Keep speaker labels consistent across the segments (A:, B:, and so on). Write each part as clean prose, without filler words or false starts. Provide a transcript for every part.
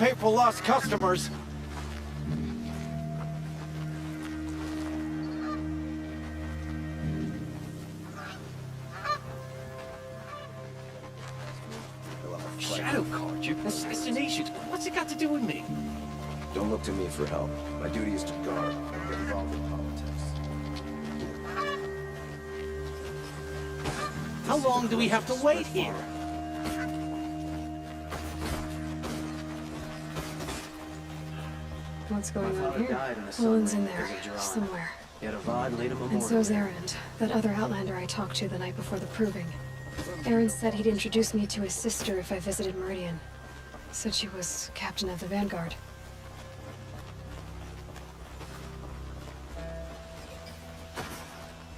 A: pay for lost customers.
B: Shadow card? You assassination? What's it got to do with me?
C: Don't look to me for help. My duty is to guard. Don't get involved in politics.
B: How long do we have to wait here?
D: What's going on here? Owen's in there, somewhere. And so's Erend, that other Outlander I talked to the night before the proving. Erend said he'd introduce me to his sister if I visited Meridian. Said she was captain of the Vanguard.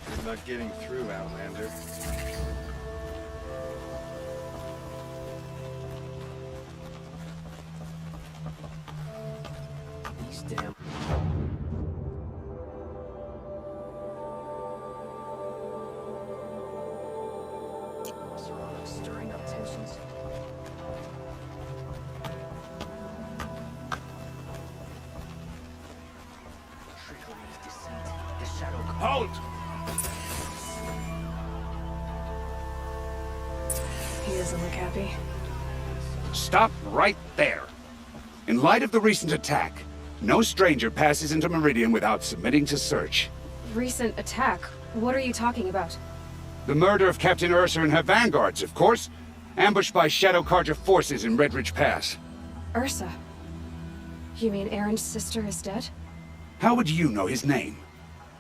A: Good luck getting through, Outlander.
B: These damn... stirring up tensions. Trickery, deceit, the shadow...
E: Halt!
D: He doesn't look happy.
E: Stop right there. In light of the recent attack, no stranger passes into Meridian without submitting to search.
D: Recent attack? What are you talking about?
E: The murder of Captain Ursa and her vanguards, of course. Ambushed by Shadow Carja forces in Redridge Pass.
D: Ursa? You mean Erend's sister is dead?
E: How would you know his name?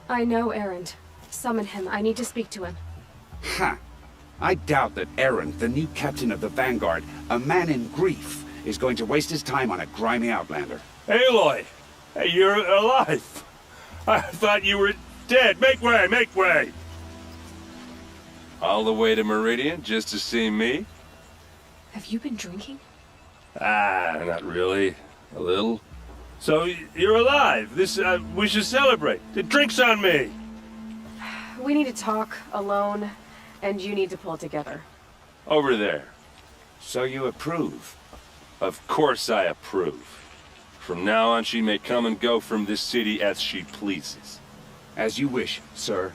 D: I know Erend. Summon him. I need to speak to him.
E: Ha! I doubt that Erend, the new captain of the Vanguard, a man in grief, is going to waste his time on a grimy outlander.
F: Aloy! Hey, you're alive! I thought you were dead. Make way, make way! All the way to Meridian just to see me?
D: Have you been drinking?
F: Ah, not really. A little. So, you're alive. We should celebrate. The drink's on me!
D: We need to talk, alone, and you need to pull it together.
F: Over there.
E: So you approve?
F: Of course I approve. From now on, she may come and go from this city as she pleases.
E: As you wish, sir.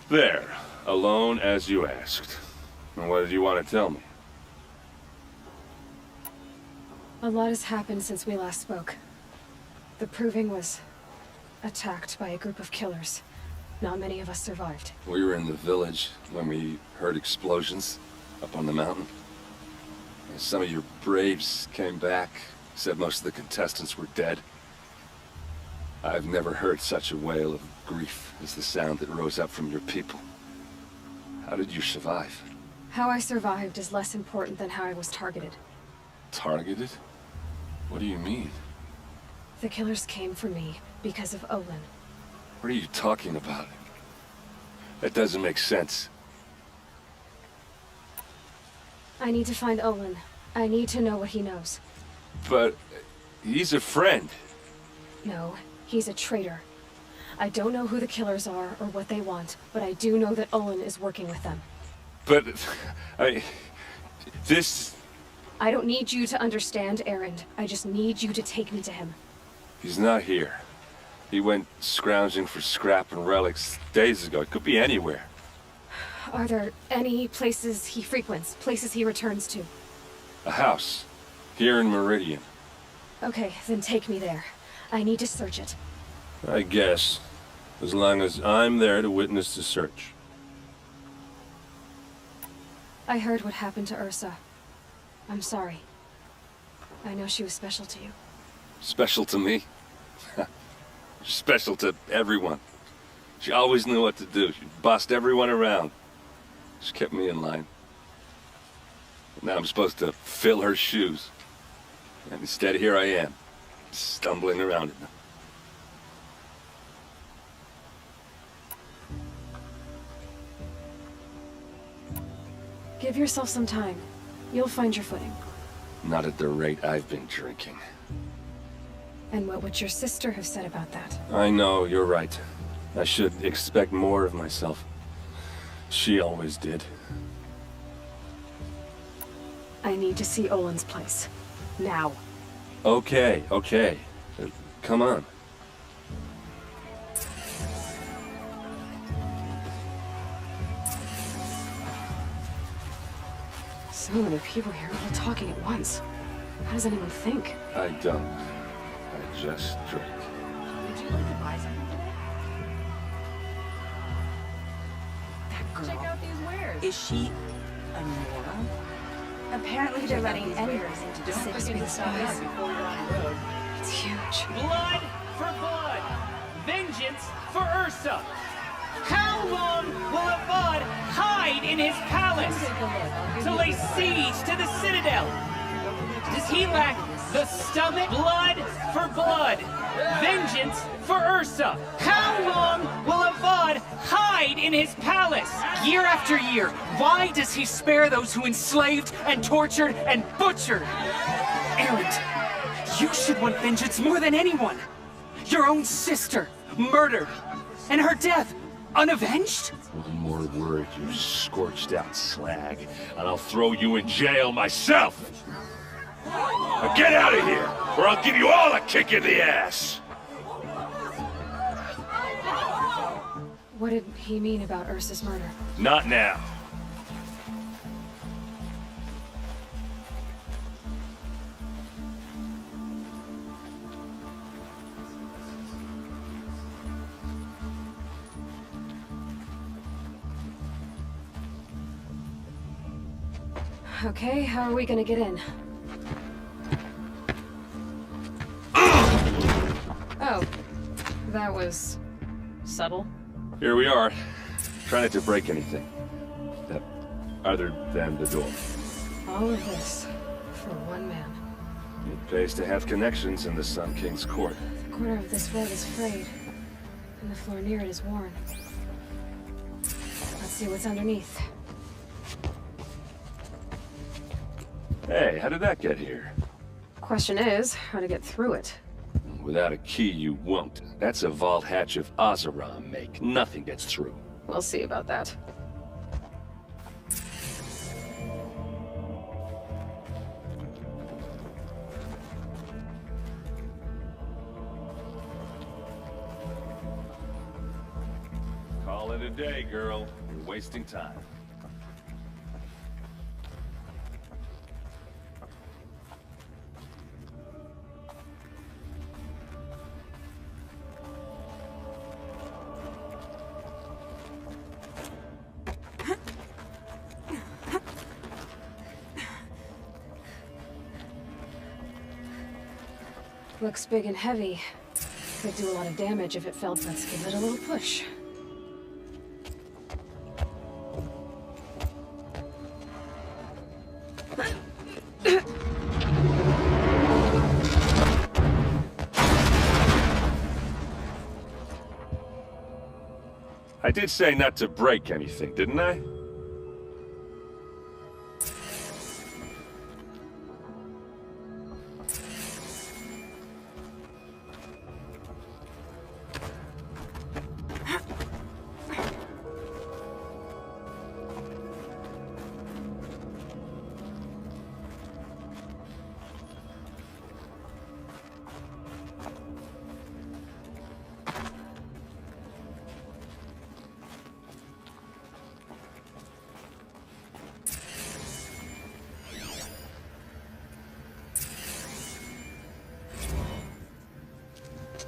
F: There. Alone as you asked. And what did you want to tell me?
D: A lot has happened since we last spoke. The Proving was attacked by a group of killers. Not many of us survived.
F: We were in the village when we heard explosions up on the mountain. And some of your braves came back, said most of the contestants were dead. I've never heard such a wail of grief as the sound that rose up from your people. How did you survive?
D: How I survived is less important than how I was targeted.
F: Targeted? What do you mean?
D: The killers came for me because of Olin.
F: What are you talking about? That doesn't make sense.
D: I need to find Olin. I need to know what he knows.
F: But he's a friend.
D: No, he's a traitor. I don't know who the killers are or what they want, but I do know that Olin is working with them.
F: But, this...
D: I don't need you to understand, Erend. I just need you to take me to him.
F: He's not here. He went scrounging for scrap and relics days ago. It could be anywhere.
D: Are there any places he frequents, places he returns to?
F: A house. Here in Meridian.
D: Okay, then take me there. I need to search it.
F: I guess. As long as I'm there to witness the search.
D: I heard what happened to Ursa. I'm sorry. I know she was special to you.
F: Special to me? Special to everyone. She always knew what to do. She bossed everyone around. She kept me in line. Now I'm supposed to fill her shoes. And instead, here I am, stumbling around in them.
D: Give yourself some time. You'll find your footing.
F: Not at the rate I've been drinking.
D: And what would your sister have said about that?
F: I know, you're right. I should expect more of myself. She always did.
D: I need to see Olin's place. Now.
F: Okay. Come on.
D: So many people here all talking at once. How does anyone think?
F: I don't. I just drink.
B: Would you like to buy something today? That girl. Check out these wares.
G: Is she a Nora? Apparently they're letting anyone into the
B: Don't
G: city.
B: forget to stop by before you're on the road.
D: It's huge.
H: Blood for blood! Vengeance for Ursa! How long will Avad hide in his palace to lay siege to the Citadel? Does he lack the stomach? Blood for blood! Vengeance for Ursa! How long will Avad hide in his palace? Year after year, why does he spare those who enslaved and tortured and butchered? Erend, you should want vengeance more than anyone. Your own sister, murdered, and her death, unavenged?
F: One more word, you scorched out slag, and I'll throw you in jail myself! Now get out of here, or I'll give you all a kick in the ass!
D: What did he mean about Ursa's murder?
F: Not now.
D: Okay, how are we gonna get in? Oh, that was subtle.
F: Here we are. Try not to break anything. Other than the door.
D: All of this for one man.
F: It pays to have connections in the Sun King's court.
D: The corner of this rug is frayed, and the floor near it is worn. Let's see what's underneath.
F: Hey, how did that get here?
D: Question is, how to get through it.
F: Without a key, you won't. That's a vault hatch of Azeram make. Nothing gets through.
D: We'll see about that.
F: Call it a day, girl. You're wasting time.
D: Looks big and heavy. Could do a lot of damage if it felt. Let's give it a little push.
F: I did say not to break anything, didn't I?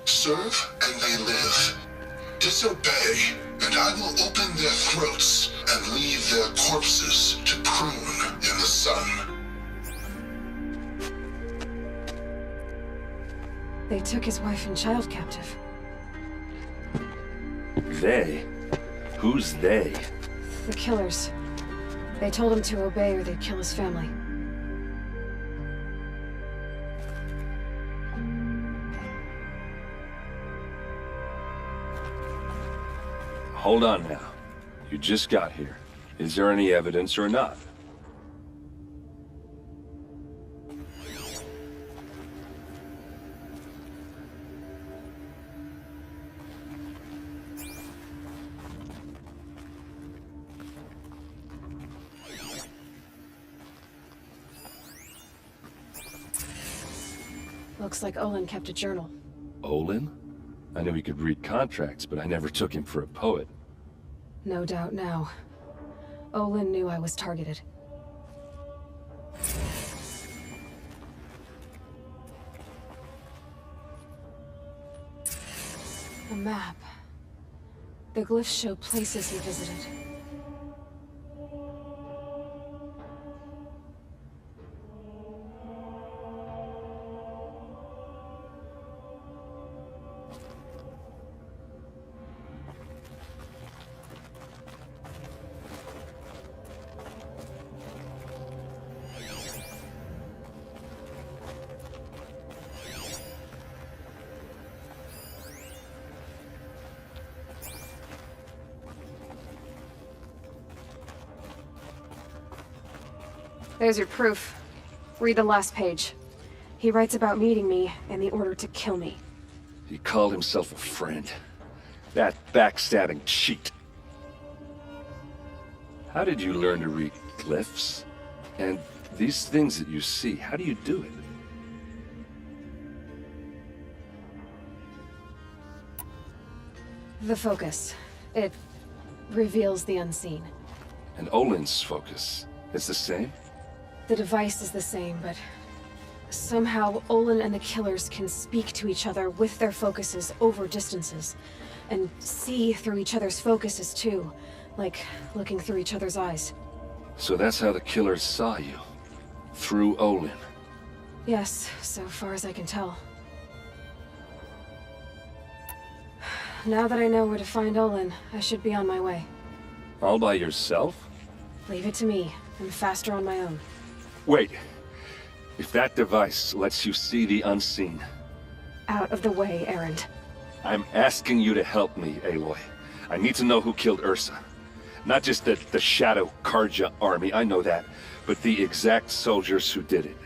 I: Serve and they live. Disobey, and I will open their throats and leave their corpses to prune in the sun.
D: They took his wife and child captive.
F: They? Who's they?
D: The killers. They told him to obey or they'd kill his family.
F: Hold on now. You just got here. Is there any evidence or not?
D: Looks like Olin kept a journal.
F: Olin? I knew he could read contracts, but I never took him for a poet.
D: No doubt now. Olin knew I was targeted. A map. The glyphs show places he visited. There's your proof. Read the last page. He writes about meeting me and the order to kill me.
F: He called himself a friend. That backstabbing cheat. How did you learn to read glyphs? And these things that you see, how do you do it?
D: The focus. It reveals the unseen.
F: And Olin's focus is the same?
D: The device is the same, but somehow Olin and the killers can speak to each other with their focuses over distances, and see through each other's focuses too, like looking through each other's eyes.
F: So that's how the killers saw you? Through Olin?
D: Yes, so far as I can tell. Now that I know where to find Olin, I should be on my way.
F: All by yourself?
D: Leave it to me. I'm faster on my own.
F: Wait. If that device lets you see the unseen...
D: Out of the way, Erend.
F: I'm asking you to help me, Aloy. I need to know who killed Ursa. Not just the Shadow Karja army, I know that, but the exact soldiers who did it.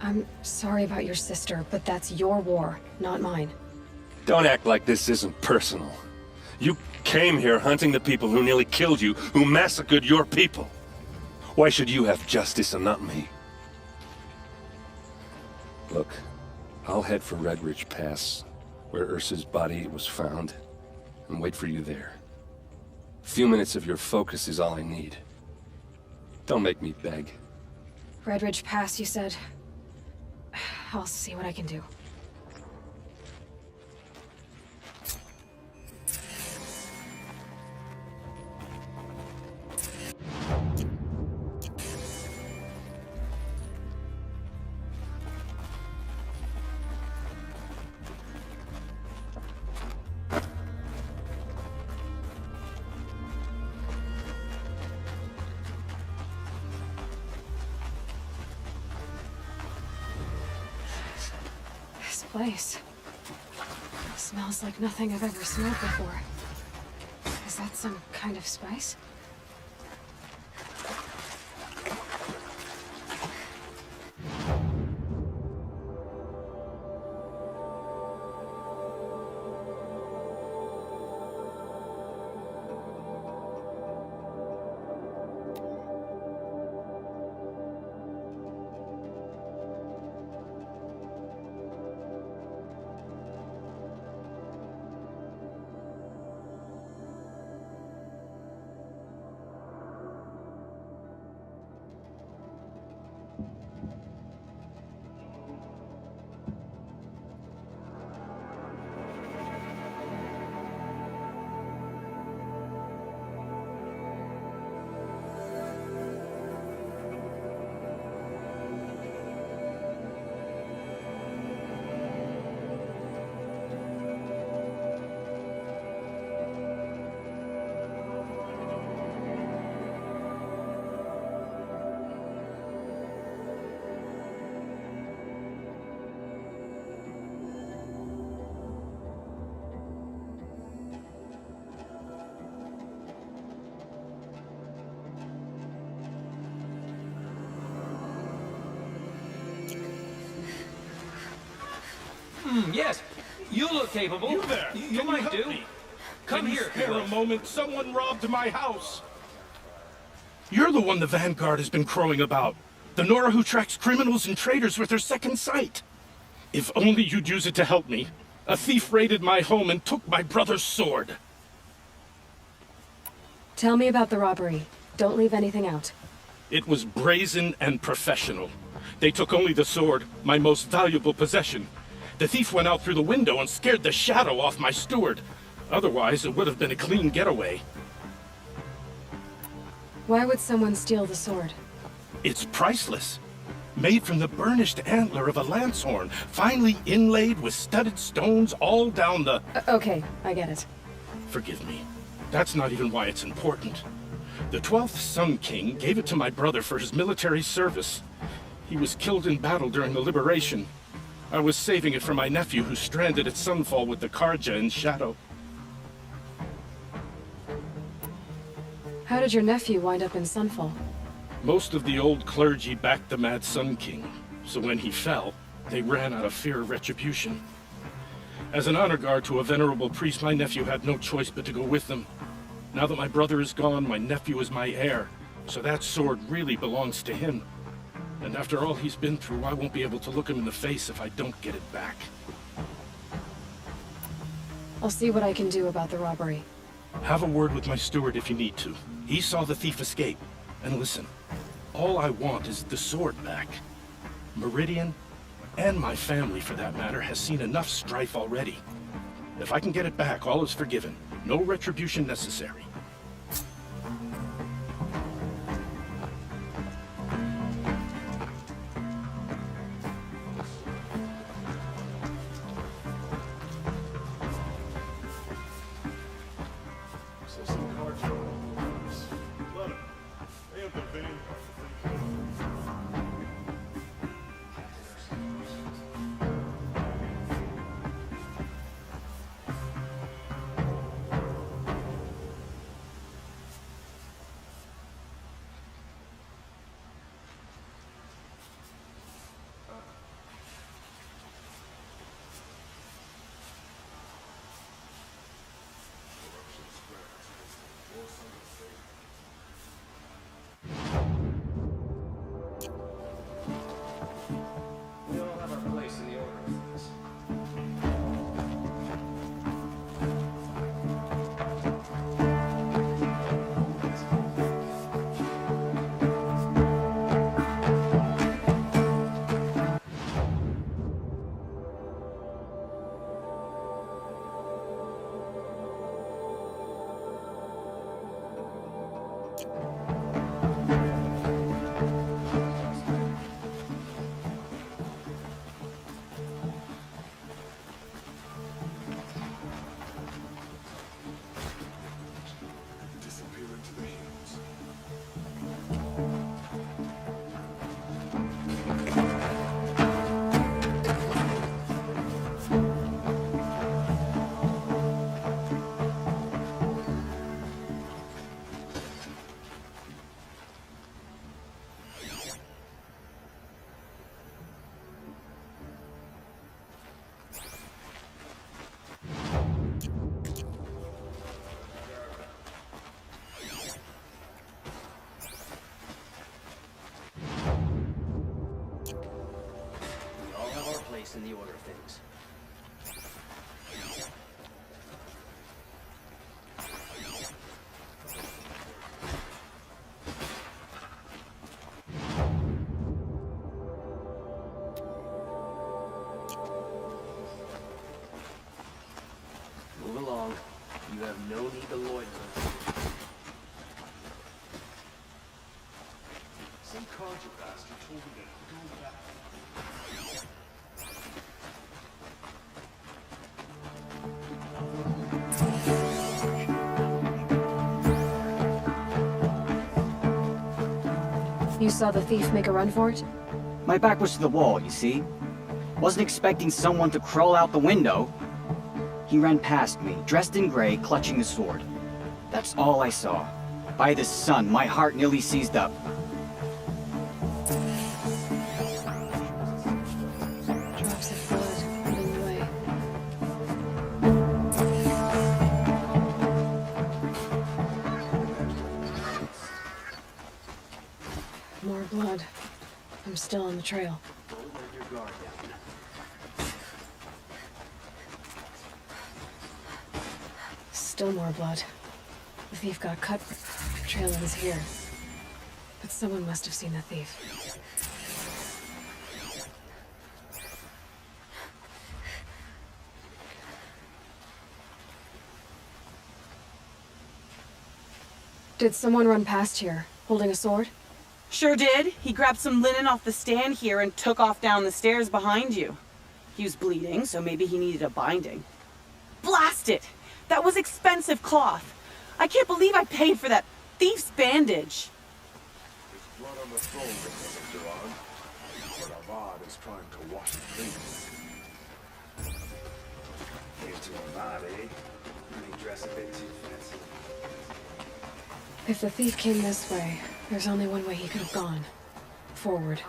D: I'm sorry about your sister, but that's your war, not mine.
F: Don't act like this isn't personal. You came here hunting the people who nearly killed you, who massacred your people. Why should you have justice and not me? Look, I'll head for Red Ridge Pass, where Ursa's body was found, and wait for you there. A few minutes of your focus is all I need. Don't make me beg.
D: Red Ridge Pass, you said? I'll see what I can do. Place. Smells like nothing I've ever smelled before. Is that some kind of spice?
B: Yes, you look capable.
A: You there?
B: You might do. Come here,
A: Spare a moment. Someone robbed my house. You're the one the Vanguard has been crowing about. The Nora who tracks criminals and traitors with her second sight. If only you'd use it to help me. A thief raided my home and took my brother's sword.
D: Tell me about the robbery. Don't leave anything out.
A: It was brazen and professional. They took only the sword, my most valuable possession. The thief went out through the window and scared the shadow off my steward. Otherwise, it would have been a clean getaway.
D: Why would someone steal the sword?
A: It's priceless. Made from the burnished antler of a lancehorn, finely inlaid with studded stones all down the...
D: Okay, I get it.
A: Forgive me. That's not even why it's important. The 12th Sun King gave it to my brother for his military service. He was killed in battle during the liberation. I was saving it for my nephew who's stranded at Sunfall with the Karja in Shadow.
D: How did your nephew wind up in Sunfall?
A: Most of the old clergy backed the Mad Sun King, so when he fell, they ran out of fear of retribution. As an honor guard to a venerable priest, my nephew had no choice but to go with them. Now that my brother is gone, my nephew is my heir, so that sword really belongs to him. And after all he's been through, I won't be able to look him in the face if I don't get it back.
D: I'll see what I can do about the robbery.
A: Have a word with my steward if you need to. He saw the thief escape. And listen, all I want is the sword back. Meridian, and my family for that matter, has seen enough strife already. If I can get it back, all is forgiven. No retribution necessary.
B: In the order of things. Move along. You have no need to loiter.
A: Some Karja bastard told me to go back.
D: You saw the thief make a run for it?
J: My back was to the wall, you see. Wasn't expecting someone to crawl out the window. He ran past me, dressed in gray, clutching the sword. That's all I saw. By the sun, my heart nearly seized up.
D: Drops of blood in the way. More blood. I'm still on the trail.
B: Don't let your guard down.
D: still more blood. The thief got cut. Trail ends here. But someone must have seen the thief. Did someone run past here, holding a sword?
K: Sure did. He grabbed some linen off the stand here and took off down the stairs behind you. He was bleeding, so maybe he needed a binding. Blast it! That was expensive cloth. I can't believe I paid for that thief's bandage.
C: There's blood on the throne, Professor Duran. But Avad is trying to wash it clean. Into Avad, eh? Really dress a bit too fancy.
D: If the thief came this way, there's only one way he could have gone. Forward.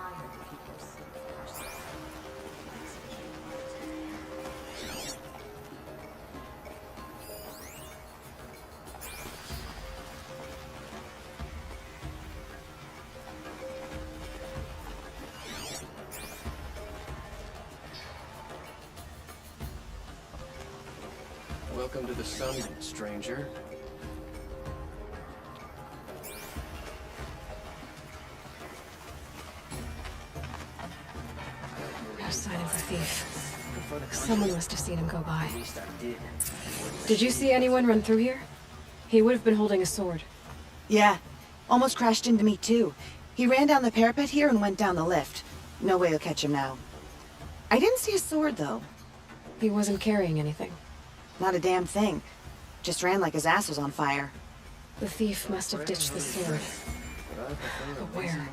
B: Welcome to the sun, stranger.
D: No sign of the thief. Someone must have seen him go by. Did you see anyone run through here? He would have been holding a sword.
L: Yeah. Almost crashed into me, too. He ran down the parapet here and went down the lift. No way you'll catch him now. I didn't see a sword, though.
D: He wasn't carrying anything.
L: Not a damn thing. Just ran like his ass was on fire.
D: The thief must have ditched the sword. But where?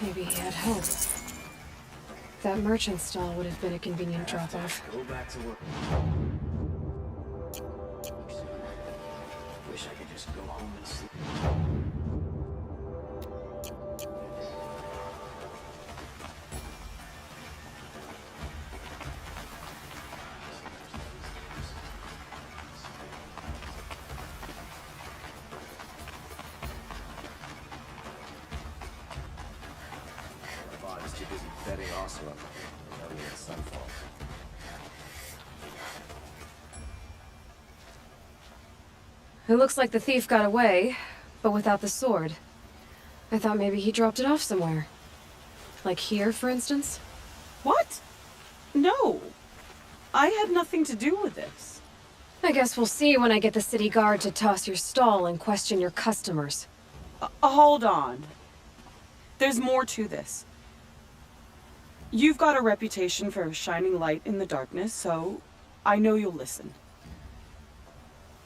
D: Maybe he had help. That merchant stall would have been a convenient drop-off.
B: Go back to work. Wish I could just go home and sleep.
C: Avad is too busy betting Oslo. Having a sunfall.
D: It looks like the thief got away, but without the sword. I thought maybe he dropped it off somewhere. Like here, for instance?
K: What? No. I had nothing to do with this.
D: I guess we'll see when I get the city guard to toss your stall and question your customers.
K: Hold on. There's more to this. You've got a reputation for shining light in the darkness, so I know you'll listen.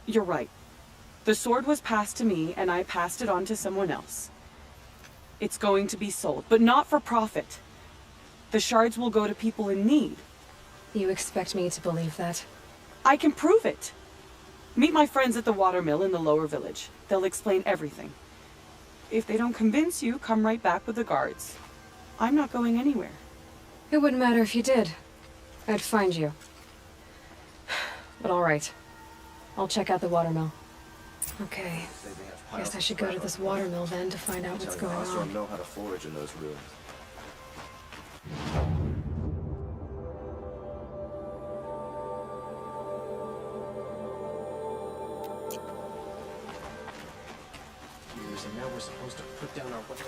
K: You're right. The sword was passed to me, and I passed it on to someone else. It's going to be sold, but not for profit. The shards will go to people in need.
D: You expect me to believe that?
K: I can prove it. Meet my friends at the watermill in the lower village. They'll explain everything. If they don't convince you, come right back with the guards. I'm not going anywhere.
D: It wouldn't matter if you did. I'd find you. But all right. I'll check out the watermill. Okay. Guess I should go to this watermill then to find out what's going
C: Oslo
D: on.
C: know how to forage in those ruins.
B: Years, and now we're supposed to put down our weapon.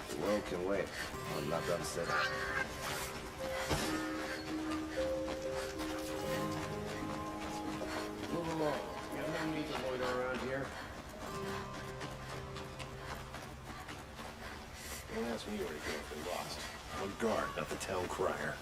C: The world can wait. I'm not done sitting.
B: Move along. You have no need to loiter around here. Don't ask me where to go if we lost. I'm a guard, not the town crier.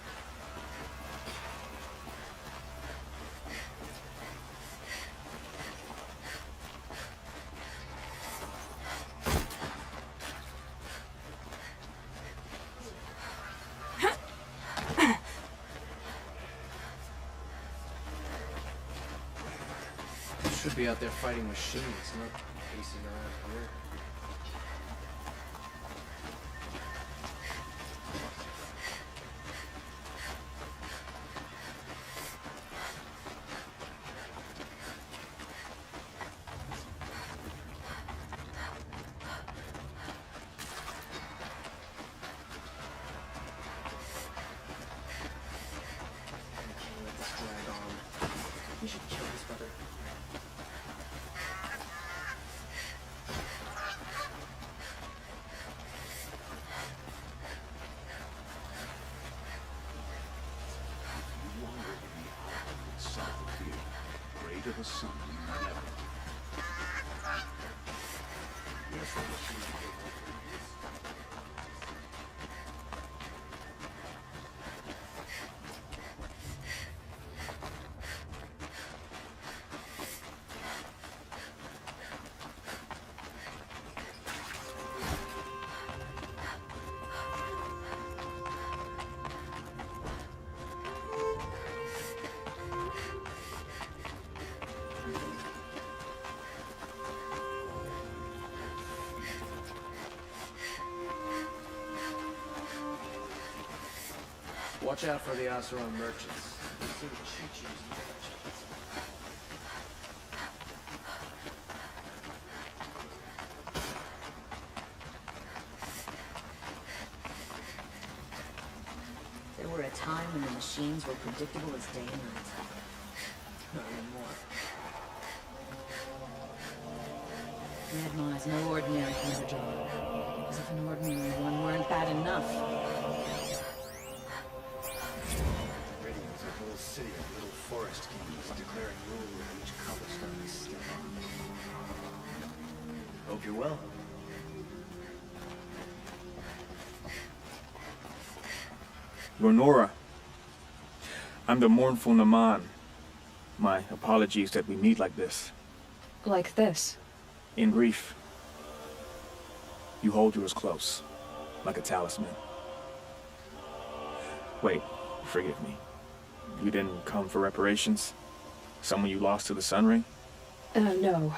B: Should be out there fighting machines, not pacing around here. We should kill his brother.
E: You wander in the island south of here. Pray to the sun you never. Yes, the machine will open this.
B: Watch out for the Oseram merchants.
M: There were a time when the machines were predictable as day and night.
B: Not anymore.
M: Redmon is no ordinary hunter, John. As if an ordinary one weren't bad enough.
B: Meridian's a whole city of little forest kings declaring rule over each cobblestone they step on. Hope you're well.
N: Lenora, I'm the mournful Naman. My apologies that we meet like this.
D: Like this?
N: In grief. You hold yours close, like a talisman. Wait, forgive me. You didn't come for reparations? Someone you lost to the Sun Ring?
D: No.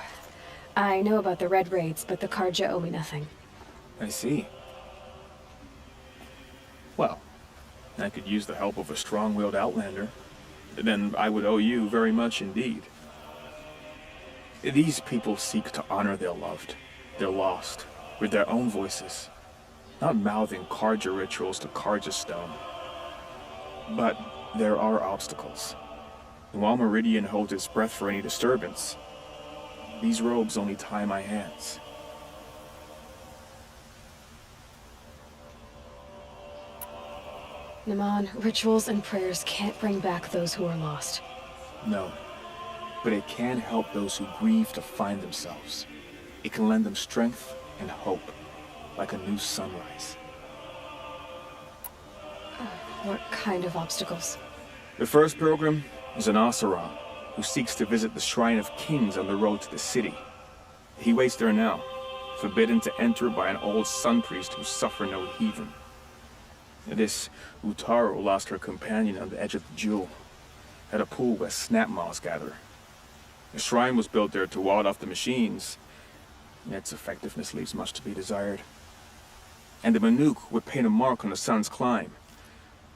D: I know about the Red Raids, but the Karja owe me nothing.
N: I see. Well, I could use the help of a strong-willed outlander. Then I would owe you very much indeed. These people seek to honor their loved, their lost, with their own voices, not mouthing Karja rituals to Karja stone. But there are obstacles. And while Meridian holds its breath for any disturbance, these robes only tie my hands.
D: Naman, rituals and prayers can't bring back those who are lost.
N: No, but it can help those who grieve to find themselves. It can lend them strength and hope, like a new sunrise.
D: What kind of obstacles?
N: The first pilgrim is an Oseram, who seeks to visit the Shrine of Kings on the road to the city. He waits there now, forbidden to enter by an old sun priest who suffer no heathen. This Utaru lost her companion on the edge of the jewel, at a pool where snap moths gather. The shrine was built there to ward off the machines, and its effectiveness leaves much to be desired. And the Manuk would paint a mark on the sun's climb,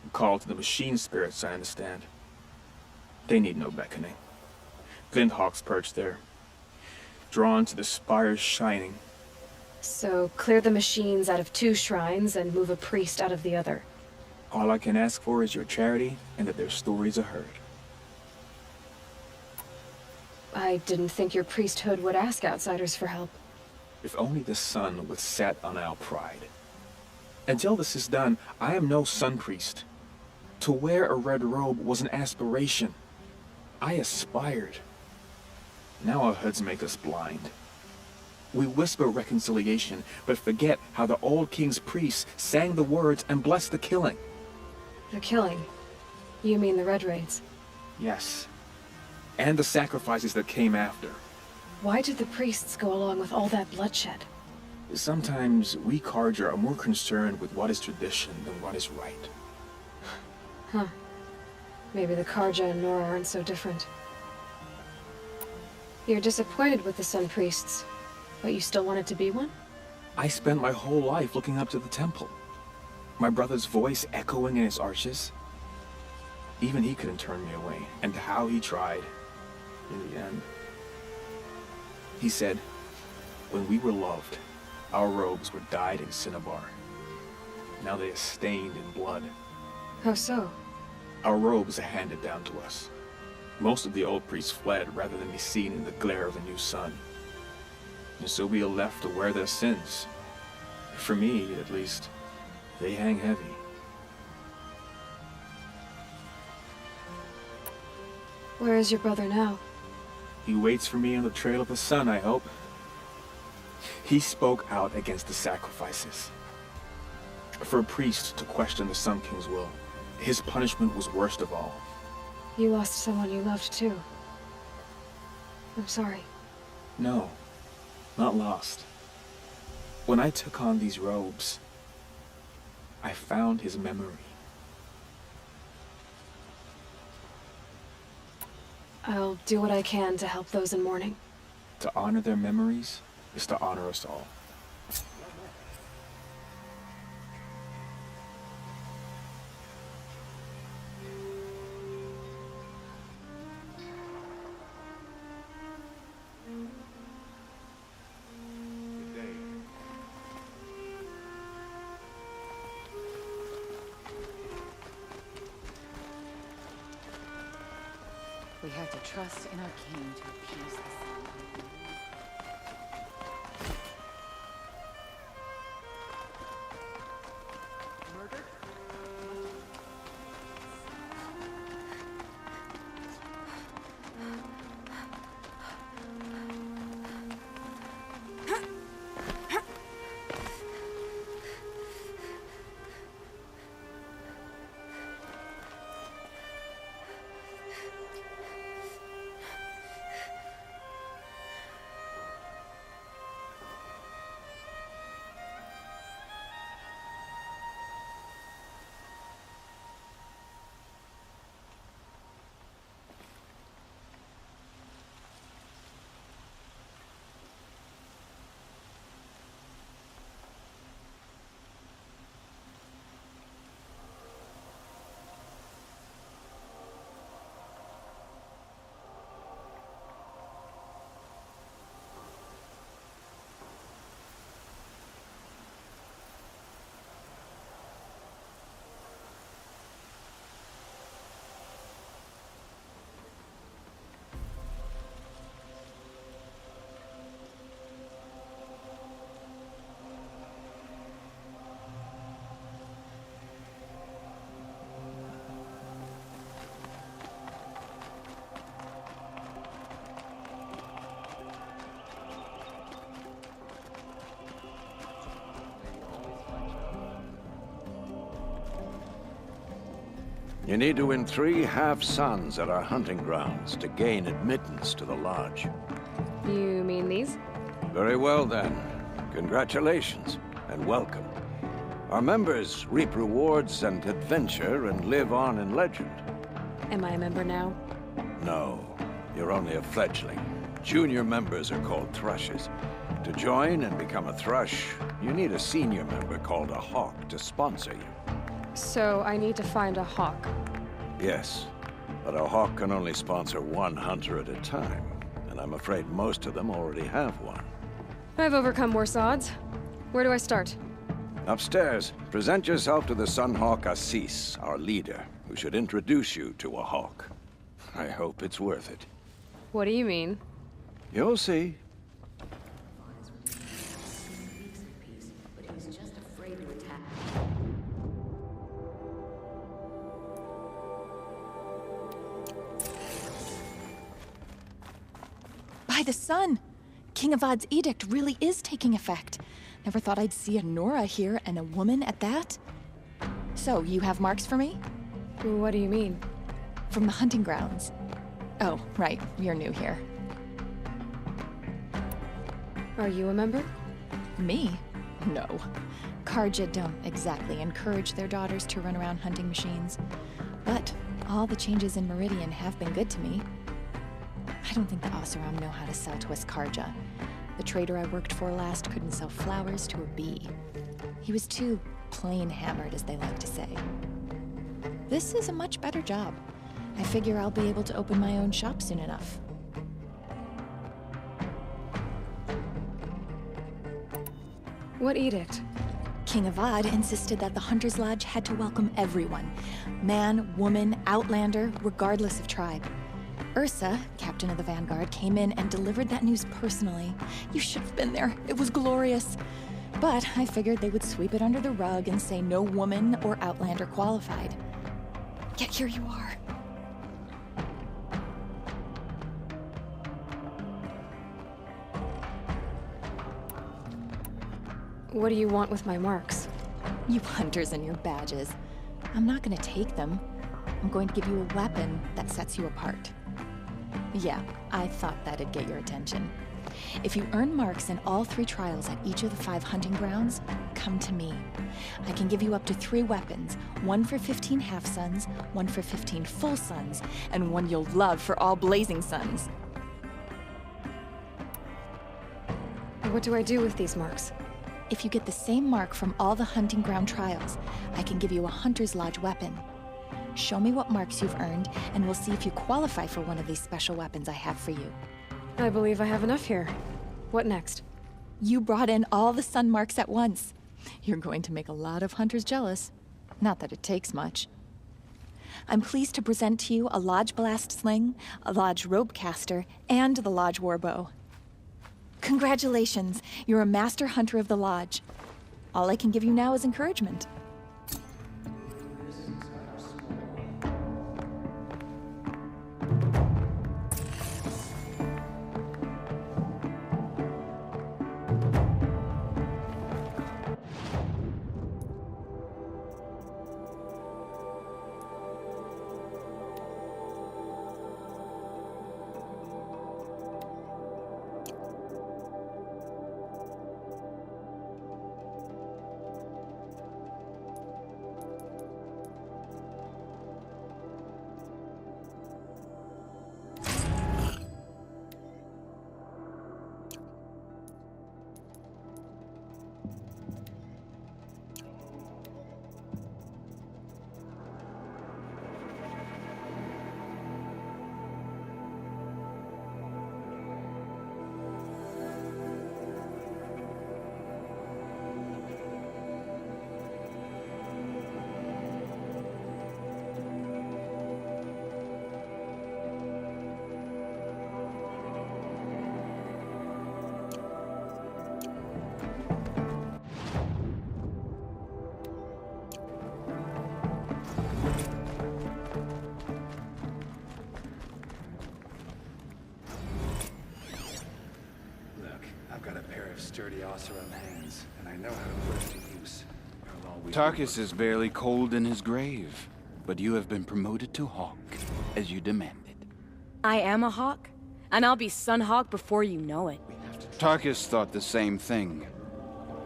N: and call to the machine spirits, I understand. They need no beckoning. Glinthawks perch there, drawn to the spire's shining.
D: So, clear the machines out of 2 shrines and move a priest out of the other.
N: All I can ask for is your charity and that their stories are heard.
D: I didn't think your priesthood would ask outsiders for help.
N: If only the sun would set on our pride. Until this is done, I am no sun priest. To wear a red robe was an aspiration. I aspired. Now our hoods make us blind. We whisper reconciliation, but forget how the old king's priests sang the words and blessed the killing.
D: The killing? You mean the Red Raids?
N: Yes. And the sacrifices that came after.
D: Why did the priests go along with all that bloodshed?
N: Sometimes we Karja are more concerned with what is tradition than what is right.
D: Huh. Maybe the Karja and Nora aren't so different. You're disappointed with the Sun Priests, but you still wanted to be one?
N: I spent my whole life looking up to the temple. My brother's voice echoing in its arches. Even he couldn't turn me away, and how he tried. In the end. He said, when we were loved, our robes were dyed in cinnabar. Now they are stained in blood.
D: How so?
N: Our robes are handed down to us. Most of the old priests fled rather than be seen in the glare of the new sun. And so we are left to wear their sins. For me, at least, they hang heavy.
D: Where is your brother now?
N: He waits for me on the trail of the sun, I hope. He spoke out against the sacrifices. For a priest to question the Sun King's will, his punishment was worst of all.
D: You lost someone you loved too. I'm sorry.
N: No, not lost. When I took on these robes, I found his memory.
D: I'll do what I can to help those in mourning.
N: To honor their memories is to honor us all.
M: We have to trust in our king to appease the sun. Murder?
O: You need to win 3 half-suns at our hunting grounds to gain admittance to the lodge.
D: You mean these?
O: Very well then. Congratulations and welcome. Our members reap rewards and adventure and live on in legend.
D: Am I a member now?
O: No, you're only a fledgling. Junior members are called thrushes. To join and become a thrush, you need a senior member called a hawk to sponsor you.
D: So I need to find a hawk.
O: Yes, but a hawk can only sponsor 1 hunter at a time, and I'm afraid most of them already have one.
D: I've overcome worse odds. Where do I start?
O: Upstairs, present yourself to the Sunhawk Assis, our leader, who should introduce you to a hawk. I hope it's worth it.
D: What do you mean?
O: You'll see.
P: By the sun! King Avad's edict really is taking effect. Never thought I'd see a Nora here, and a woman at that. So, you have marks for me?
D: What do you mean?
P: From the hunting grounds. Oh, right, you're new here.
D: Are you a member?
P: Me? No. Karja don't exactly encourage their daughters to run around hunting machines. But all the changes in Meridian have been good to me. I don't think the Oseram know how to sell to us Karja. The trader I worked for last couldn't sell flowers to a bee. He was too plain-hammered, as they like to say. This is a much better job. I figure I'll be able to open my own shop soon enough.
D: What edict?
P: King Avad insisted that the Hunter's Lodge had to welcome everyone. Man, woman, outlander, regardless of tribe. Ursa, captain of the Vanguard, came in and delivered that news personally. You should have been there. It was glorious. But I figured they would sweep it under the rug and say no woman or Outlander qualified. Yet here you are.
D: What do you want with my marks?
P: You hunters and your badges. I'm not gonna take them. I'm going to give you a weapon that sets you apart. Yeah, I thought that'd get your attention. If you earn marks in all 3 trials at each of the 5 hunting grounds, come to me. I can give you up to 3 weapons, 1 for 15 half-suns, 1 for 15 full suns, and 1 you'll love for all blazing suns.
D: What do I do with these marks?
P: If you get the same mark from all the hunting ground trials, I can give you a Hunter's Lodge weapon. Show me what marks you've earned, and we'll see if you qualify for one of these special weapons I have for you.
D: I believe I have enough here. What next?
P: You brought in all the sun marks at once. You're going to make a lot of hunters jealous. Not that it takes much. I'm pleased to present to you a Lodge Blast Sling, a Lodge Rope Caster, and the Lodge Warbow. Congratulations, you're a master hunter of the Lodge. All I can give you now is encouragement.
B: Sturdy Oseram hands, and I know how to put it to use.
Q: Tarkus is barely cold in his grave, but you have been promoted to Hawk, as you demanded.
R: I am a Hawk, and I'll be Sun Hawk before you know it.
Q: Tarkus thought the same thing.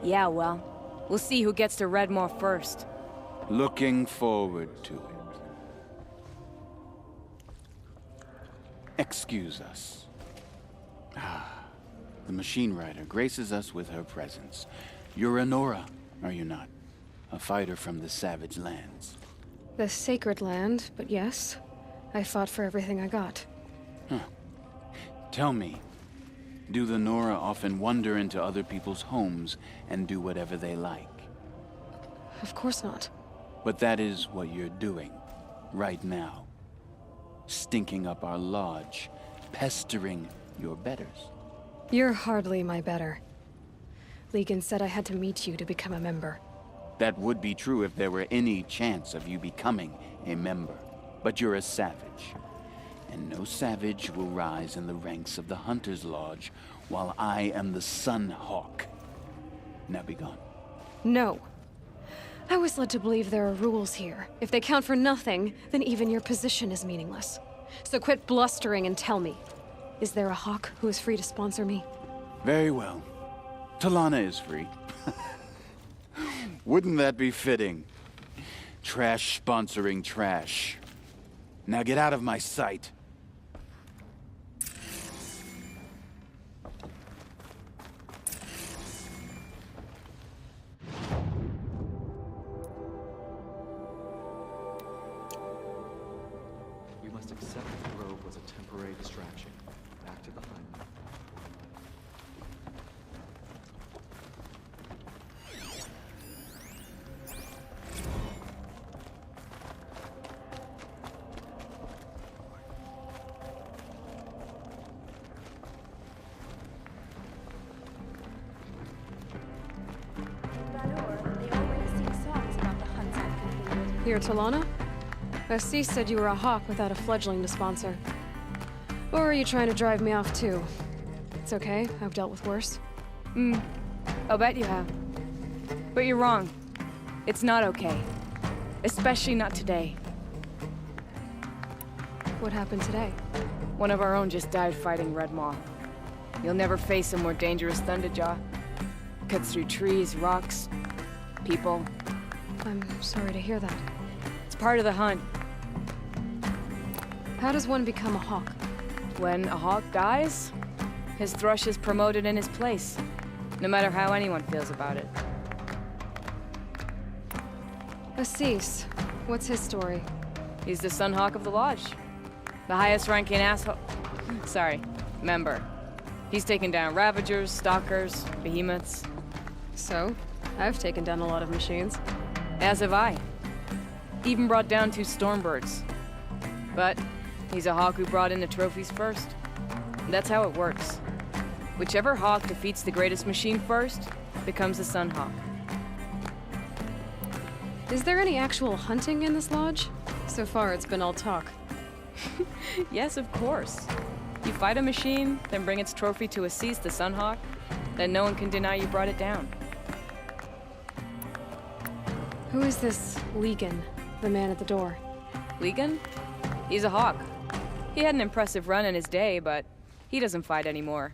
R: Yeah, well, we'll see who gets to Redmore first.
Q: Looking forward to it. Excuse us. The Machine Rider graces us with her presence. You're a Nora, are you not? A fighter from the Savage Lands.
D: The Sacred Land, but yes. I fought for everything I got.
Q: Huh. Tell me, do the Nora often wander into other people's homes and do whatever they like?
D: Of course not.
Q: But that is what you're doing, right now. Stinking up our lodge, pestering your betters.
D: You're hardly my better. Legan said I had to meet you to become a member.
Q: That would be true if there were any chance of you becoming a member. But you're a savage. And no savage will rise in the ranks of the Hunter's Lodge while I am the Sun Hawk. Now be gone.
D: No. I was led to believe there are rules here. If they count for nothing, then even your position is meaningless. So quit blustering and tell me. Is there a Hawk who is free to sponsor me?
Q: Very well. Talana is free. Wouldn't that be fitting? Trash sponsoring trash. Now get out of my sight.
S: We must accept that the robe was a temporary distraction. Back to the hunt.
D: Here, Talana? Assis said you were a hawk without a fledgling to sponsor. Or are you trying to drive me off too? It's okay, I've dealt with worse.
R: I'll bet you have. But you're wrong. It's not okay. Especially not today.
D: What happened today?
R: One of our own just died fighting Red Maw. You'll never face a more dangerous Thunderjaw. Cuts through trees, rocks, people.
D: I'm sorry to hear that.
R: It's part of the hunt.
D: How does one become a hawk?
R: When a hawk dies, his thrush is promoted in his place, no matter how anyone feels about it.
D: Assis, what's his story?
R: He's the Sun Hawk of the Lodge. The highest ranking member. He's taken down Ravagers, Stalkers, Behemoths.
D: So, I've taken down a lot of machines.
R: As have I. Even brought down 2 Stormbirds. But he's a hawk who brought in the trophies first. That's how it works. Whichever hawk defeats the greatest machine first becomes the Sun Hawk.
D: Is there any actual hunting in this lodge? So far, it's been all talk.
R: Yes, of course. You fight a machine, then bring its trophy to Assis the Sun Hawk, then no one can deny you brought it down.
D: Who is this Legan, the man at the door?
R: Legan? He's a hawk. He had an impressive run in his day, but he doesn't fight anymore.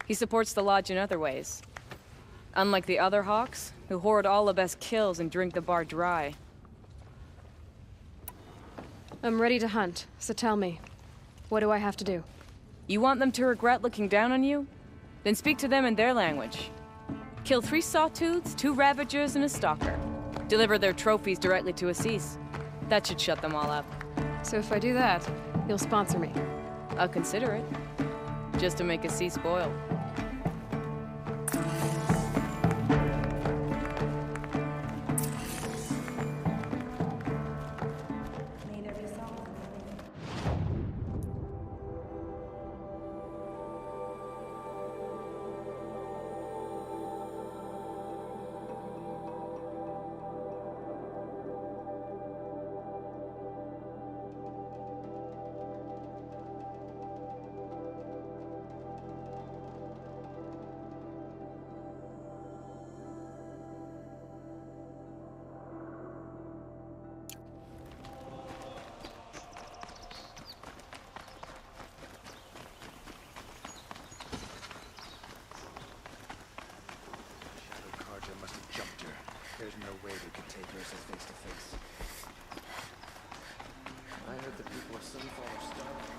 R: He supports the lodge in other ways. Unlike the other hawks, who hoard all the best kills and drink the bar dry.
D: I'm ready to hunt, so tell me, what do I have to do?
R: You want them to regret looking down on you? Then speak to them in their language. Kill 3 Sawtooths, 2 Ravagers, and a Stalker. Deliver their trophies directly to Assis. That should shut them all up.
D: So if I do that, you'll sponsor me?
R: I'll consider it. Just to make Assis spoil.
B: There's no way they could take Ursa face to face. I heard the people of Sunfall are starving.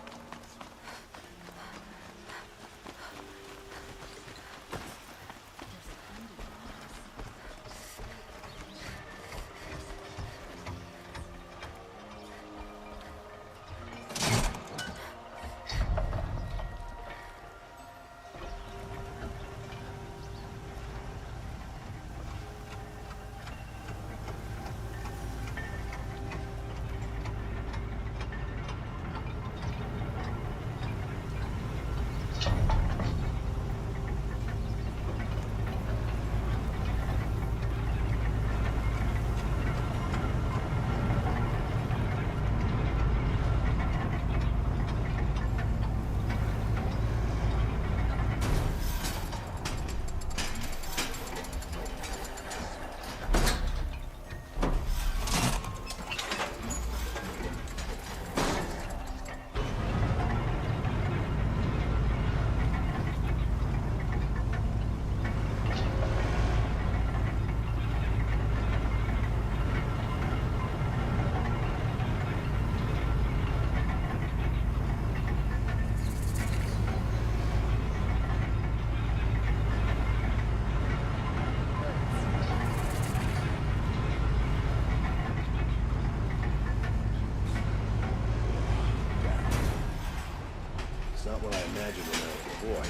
C: Not what I imagined when I was a boy.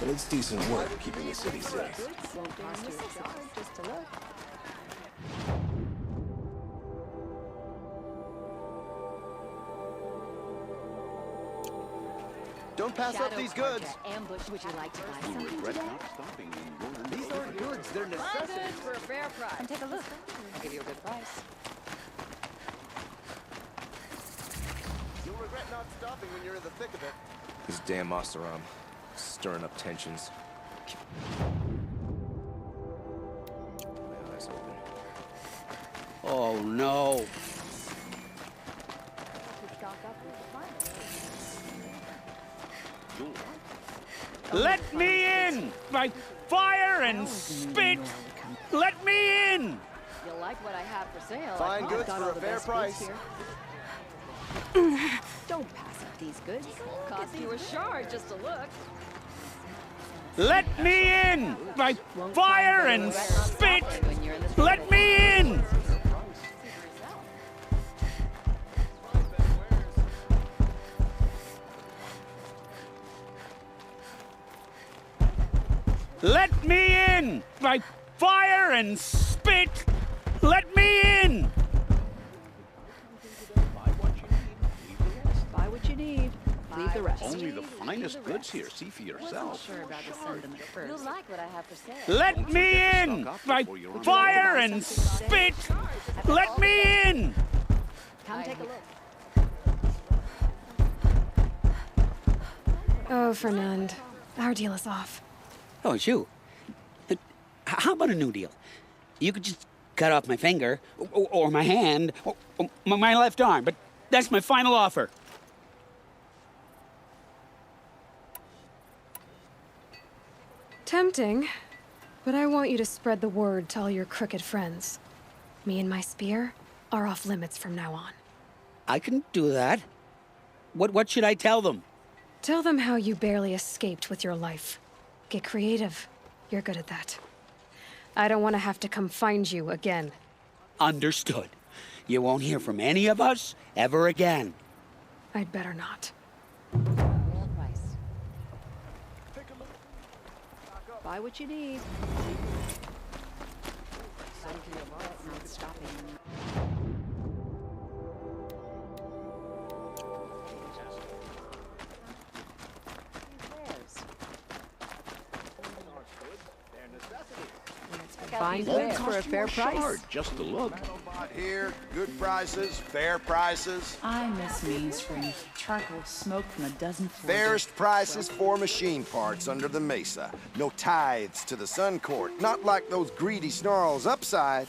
C: But it's decent work keeping the city safe.
B: Don't pass up these goods.
M: Ambush. Would you like to buy something
Q: regret
M: today?
Q: not stopping in
B: These aren't goods, they're necessities.
M: For a fair price. Come take a look. I'll give you a good price.
B: regret not stopping when you're in the thick of it.
S: This damn Oseram. Stirring up tensions. My eyes open.
T: Oh no.
Q: Let me in! By fire and spit! Let me in!
M: You'll like what I have for sale.
B: Fine goods for a fair price.
M: Don't pass up these goods. Cost you a shard just to look.
Q: Let me in! By fire and spit! Let me in! Let me in! By fire and spit! Let me in!
M: Buy what you need. Leave the rest.
T: Only the finest goods here. See for yourself.
M: Sure about to send them at first. You'll like what I have for sale.
Q: Let me in! By fire and spit! Let me in!
M: Come take a look.
D: Oh, Fernand. Our deal is off.
T: Oh, it's you. How about a new deal? You could just cut off my finger, or my hand, or my left arm, but that's my final offer.
D: Tempting, but I want you to spread the word to all your crooked friends. Me and my spear are off limits from now on.
T: I can do that. What should I tell them?
D: Tell them how you barely escaped with your life. Get creative. You're good at that. I don't want to have to come find you again.
T: Understood. You won't hear from any of us ever again.
D: I'd better not.
M: Price. Buy what you need. Not stopping.
U: Fine goods for a fair price.
O: Just to look. Here, good prices, fair prices.
V: I miss mainstream. Charcoal smoke from a dozen floors.
B: Fairest prices for machine parts under the mesa. No tithes to the Sun Court. Not like those greedy snarls upside.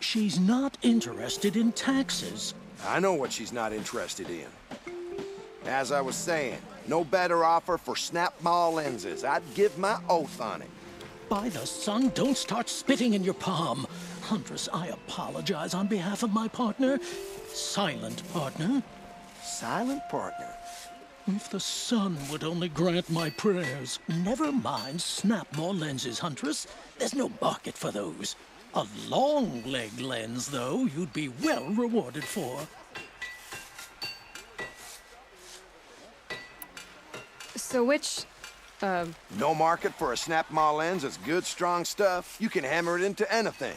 W: She's not interested in taxes.
B: I know what she's not interested in. As I was saying, no better offer for snap-maw lenses. I'd give my oath on it.
W: By the sun, don't start spitting in your palm. Huntress, I apologize on behalf of my partner. Silent partner.
B: Silent partner?
W: If the sun would only grant my prayers. Never mind snap-maw lenses, Huntress. There's no market for those. A long leg lens, though, you'd be well rewarded for.
D: So which...
B: No market for a snap-maw lens is good, strong stuff. You can hammer it into anything.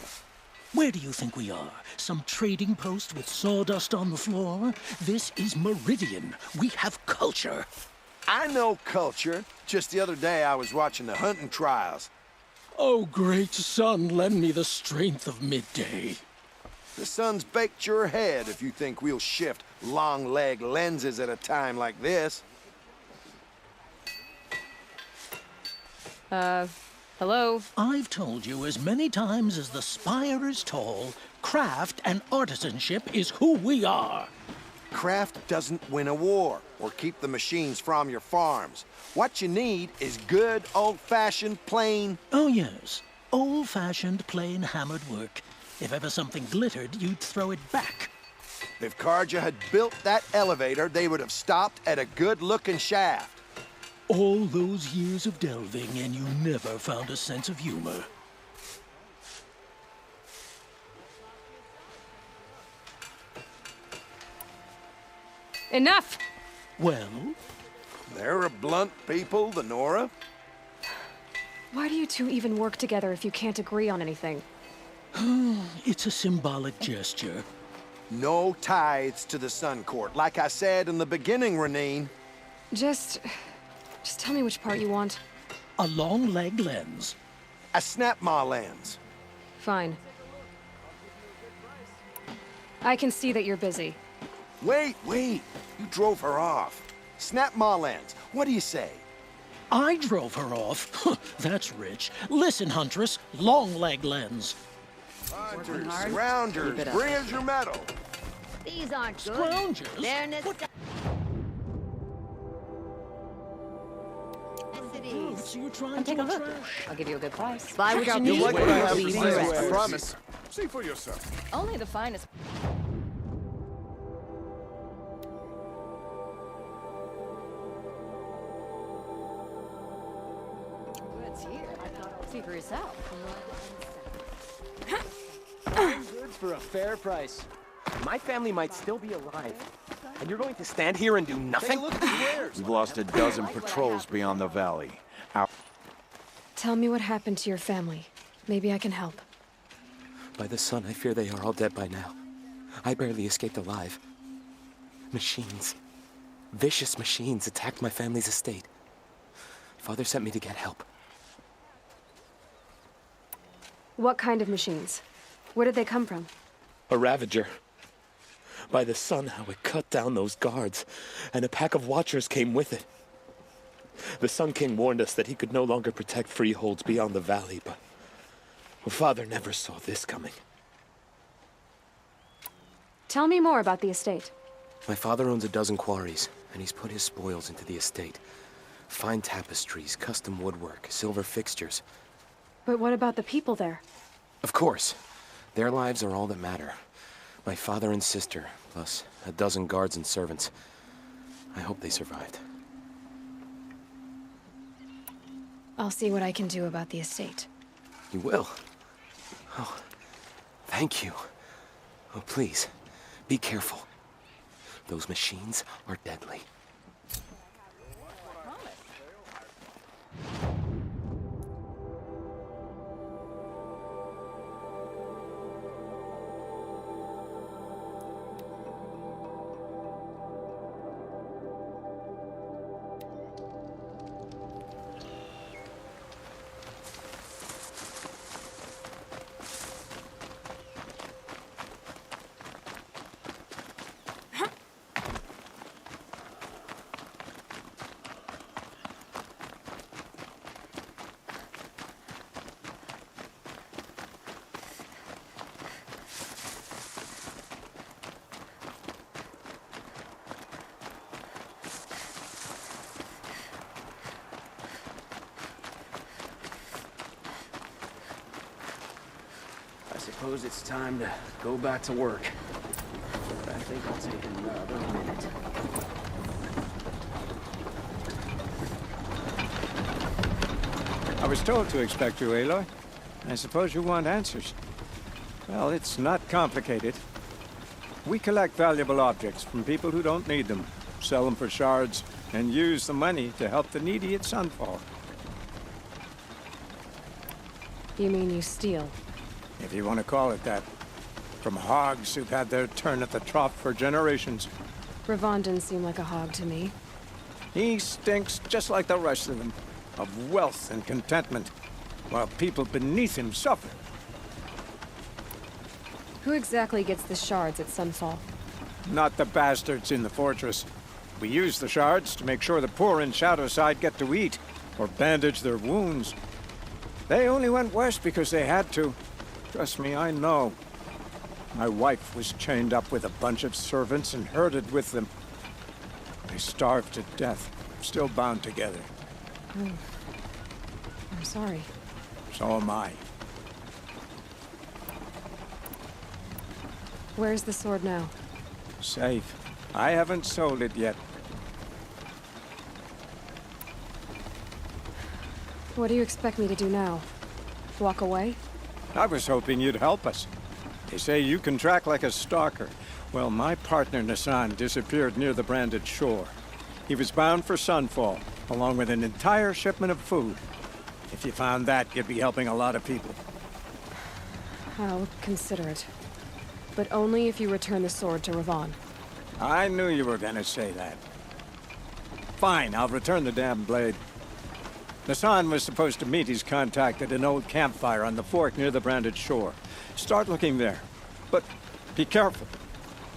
W: Where do you think we are? Some trading post with sawdust on the floor? This is Meridian. We have culture.
B: I know culture. Just the other day I was watching the hunting trials.
W: Oh, great sun, lend me the strength of midday.
B: The sun's baked your head if you think we'll shift long leg lenses at a time like this.
D: Hello?
W: I've told you as many times as the spire is tall, craft and artisanship is who we are.
B: Craft doesn't win a war or keep the machines from your farms. What you need is good, old-fashioned, plain...
W: Oh, yes. Old-fashioned, plain hammered work. If ever something glittered, you'd throw it back.
B: If Karja had built that elevator, they would have stopped at a good-looking shaft.
W: All those years of delving, and you never found a sense of humor.
D: Enough!
W: Well?
B: They're a blunt people, the Nora.
D: Why do you two even work together if you can't agree on anything?
W: It's a symbolic gesture.
B: No tithes to the Sun Court, like I said in the beginning, Renine.
D: Just tell me which part you want.
W: A long leg lens.
B: A snap-maw lens.
D: Fine. I can see that you're busy.
B: Wait! You drove her off. Snap my lens. What do you say?
W: I drove her off? That's rich. Listen, Huntress, long leg lens.
B: Hunters, scroungers, bring us your medal.
U: These aren't good.
W: Scroungers?
U: They're
W: Come
R: take a look. I'll give you a good price.
U: Buy what you need.
F: I promise. See for yourself.
R: Only the finest. Goods here. See for yourself.
G: Goods for a fair price. My family might still be alive. And you're going to stand here and do nothing?
O: We've lost a dozen patrols beyond the valley.
D: Tell me what happened to your family. Maybe I can help.
G: By the sun, I fear they are all dead by now. I barely escaped alive. Machines. Vicious machines attacked my family's estate. Father sent me to get help.
D: What kind of machines? Where did they come from?
G: A Ravager. By the sun, how it cut down those guards, and a pack of watchers came with it. The Sun King warned us that he could no longer protect freeholds beyond the valley, but Father never saw this coming.
D: Tell me more about the estate.
G: My father owns a dozen quarries, and he's put his spoils into the estate. Fine tapestries, custom woodwork, silver fixtures.
D: But what about the people there?
G: Of course. Their lives are all that matter. My father and sister, plus a dozen guards and servants. I hope they survived.
D: I'll see what I can do about the estate.
G: You will? Oh, thank you. Oh, please, be careful. Those machines are deadly.
H: I suppose it's time to go back to work. But I think I'll take another minute.
I: I was told to expect you, Aloy. I suppose you want answers. Well, it's not complicated. We collect valuable objects from people who don't need them, sell them for shards, and use the money to help the needy at Sunfall.
D: You mean you steal?
I: If you want to call it that. From hogs who've had their turn at the trough for generations.
D: Ravon didn't seem like a hog to me.
I: He stinks just like the rest of them, of wealth and contentment, while people beneath him suffer.
D: Who exactly gets the shards at Sunfall?
I: Not the bastards in the fortress. We use the shards to make sure the poor in Shadowside get to eat, or bandage their wounds. They only went west because they had to. Trust me, I know. My wife was chained up with a bunch of servants and herded with them. They starved to death, still bound together.
D: Oh. I'm sorry.
I: So am I.
D: Where's the sword now?
I: Safe. I haven't sold it yet.
D: What do you expect me to do now? Walk away?
I: I was hoping you'd help us. They say you can track like a stalker. Well, my partner Nassan disappeared near the branded shore. He was bound for Sunfall, along with an entire shipment of food. If you found that, you'd be helping a lot of people.
D: I'll consider it. But only if you return the sword to Ravon.
I: I knew you were gonna say that. Fine, I'll return the damn blade. Nassan was supposed to meet his contact at an old campfire on the fork near the branded shore. Start looking there. But be careful.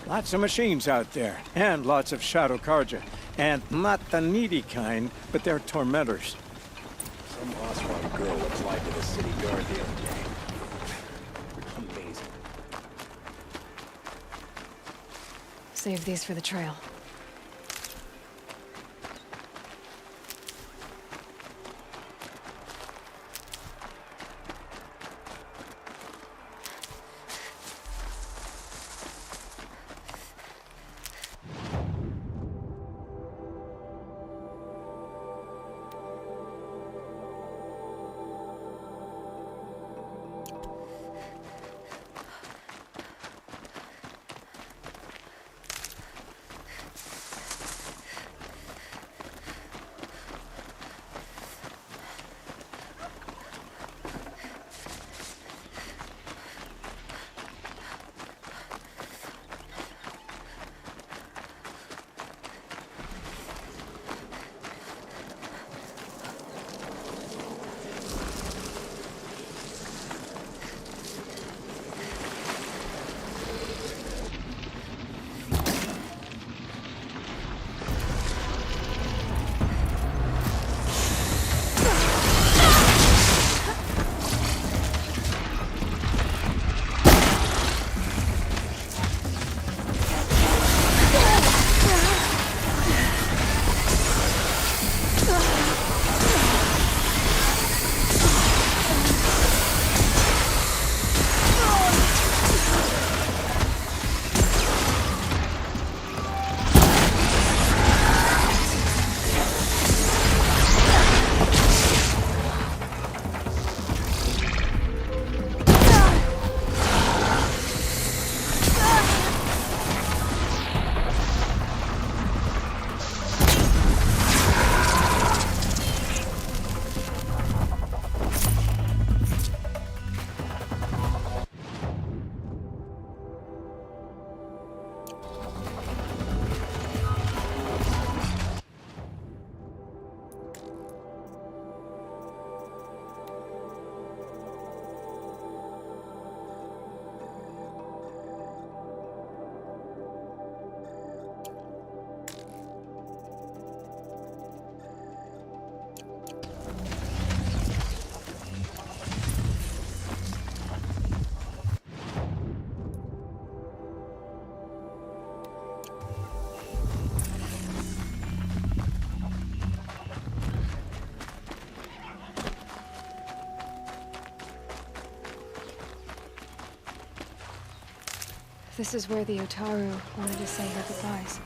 I: Lots of machines out there, and lots of Shadow Karja. And not the needy kind, but they're tormentors.
H: Some Oswald girl applied to the city guard the other day. Amazing.
D: Save these for the trail. This is where the Otaru wanted to say her goodbyes.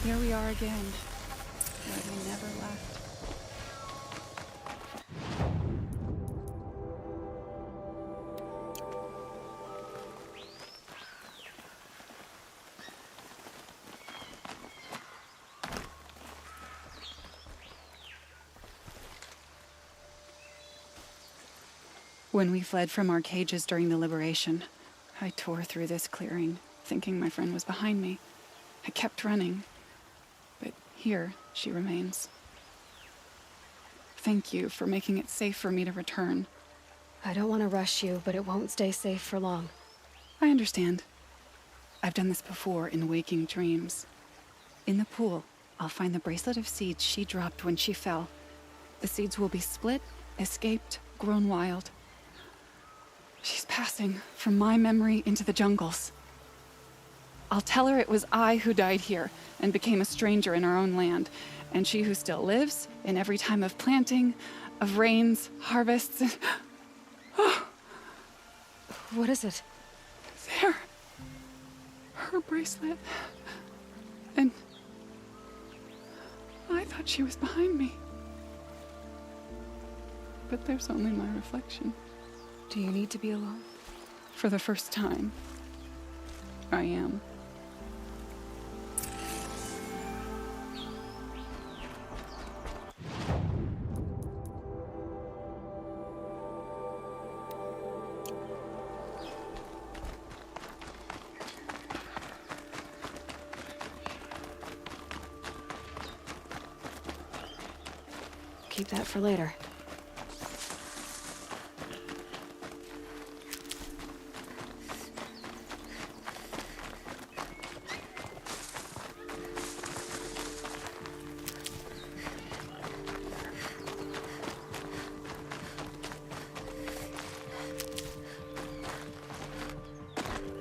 A: Here we are again, where we never left. When we fled from our cages during the liberation, I tore through this clearing, thinking my friend was behind me. I kept running, but here she remains. Thank you for making it safe for me to return.
D: I don't want to rush you, but it won't stay safe for long.
A: I understand. I've done this before in waking dreams. In the pool, I'll find the bracelet of seeds she dropped when she fell. The seeds will be split, escaped, grown wild. She's passing from my memory into the jungles. I'll tell her it was I who died here and became a stranger in our own land, and she who still lives in every time of planting, of rains, harvests, and...
D: What is it?
A: There. Her bracelet. And... I thought she was behind me. But there's only my reflection.
D: Do you need to be alone?
A: For the first time, I am.
D: Keep that for later.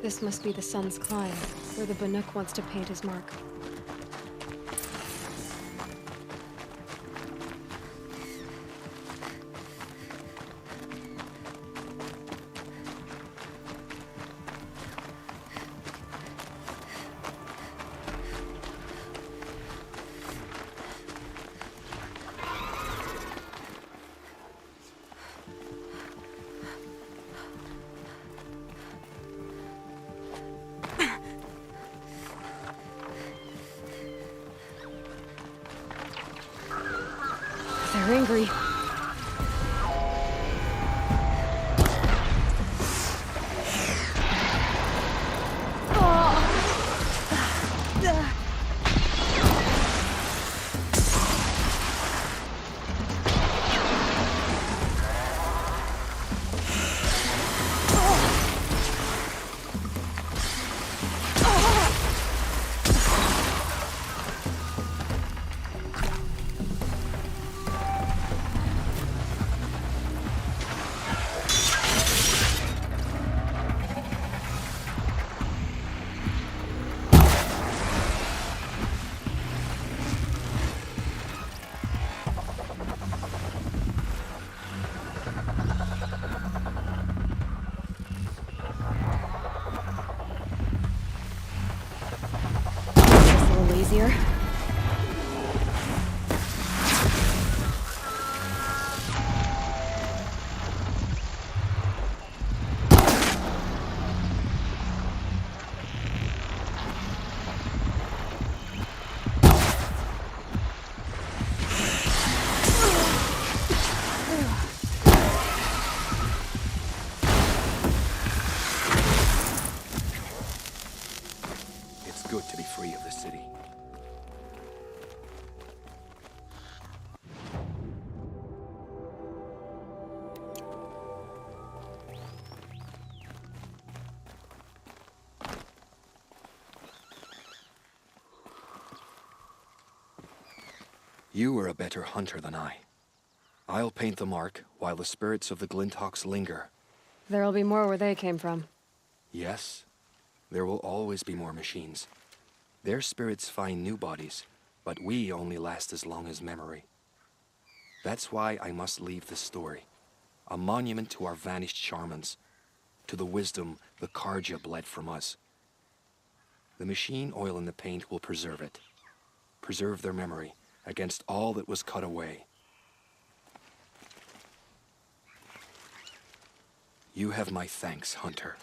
D: This must be the Sun's Climb, where the Banuk wants to paint his mark. They're angry. Easier.
J: It's good to be free of the city. You are a better hunter than I. I'll paint the mark while the spirits of the Glinthawks linger.
D: There'll be more where they came from.
J: Yes, there will always be more machines. Their spirits find new bodies, but we only last as long as memory. That's why I must leave this story. A monument to our vanished shamans, to the wisdom the Karja bled from us. The machine oil in the paint will preserve it. Preserve their memory against all that was cut away. You have my thanks, Hunter.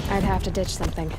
D: I'd have to ditch something.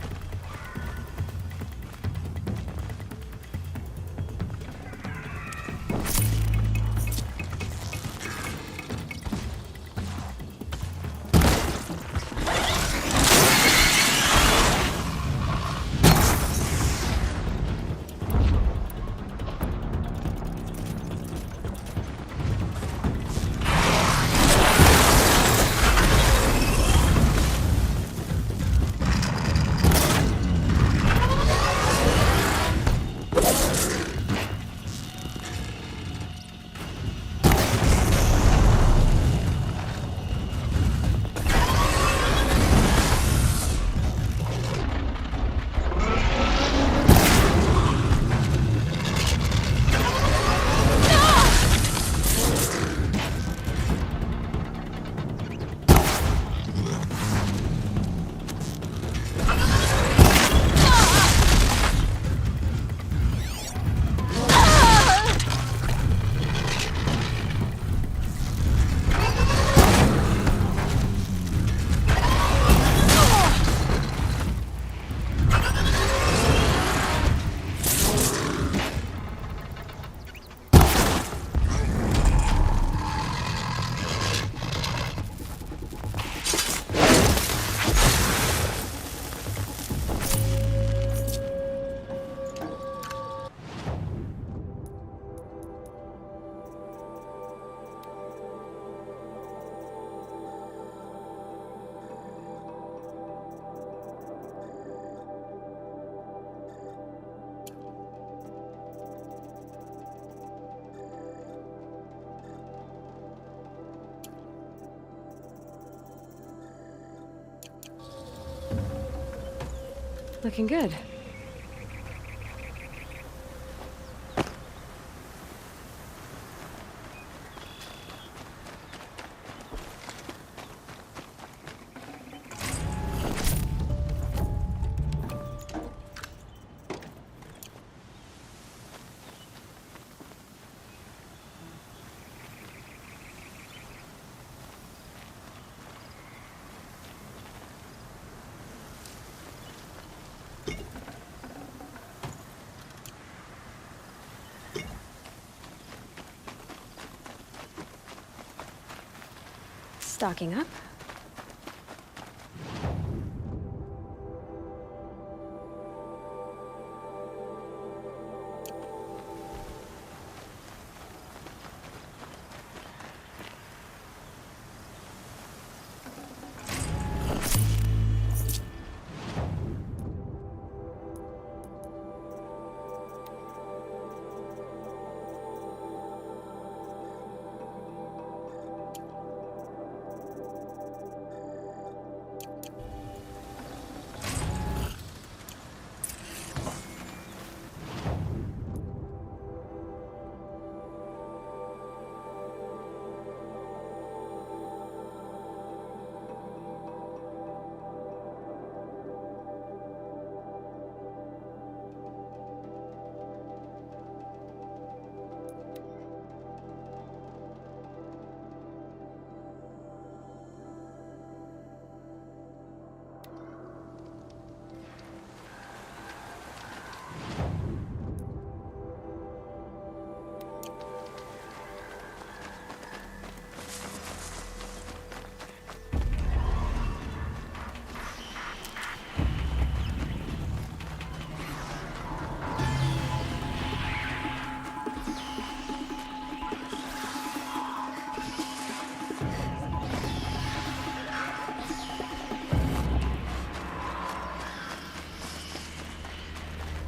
D: Looking good. Stocking up.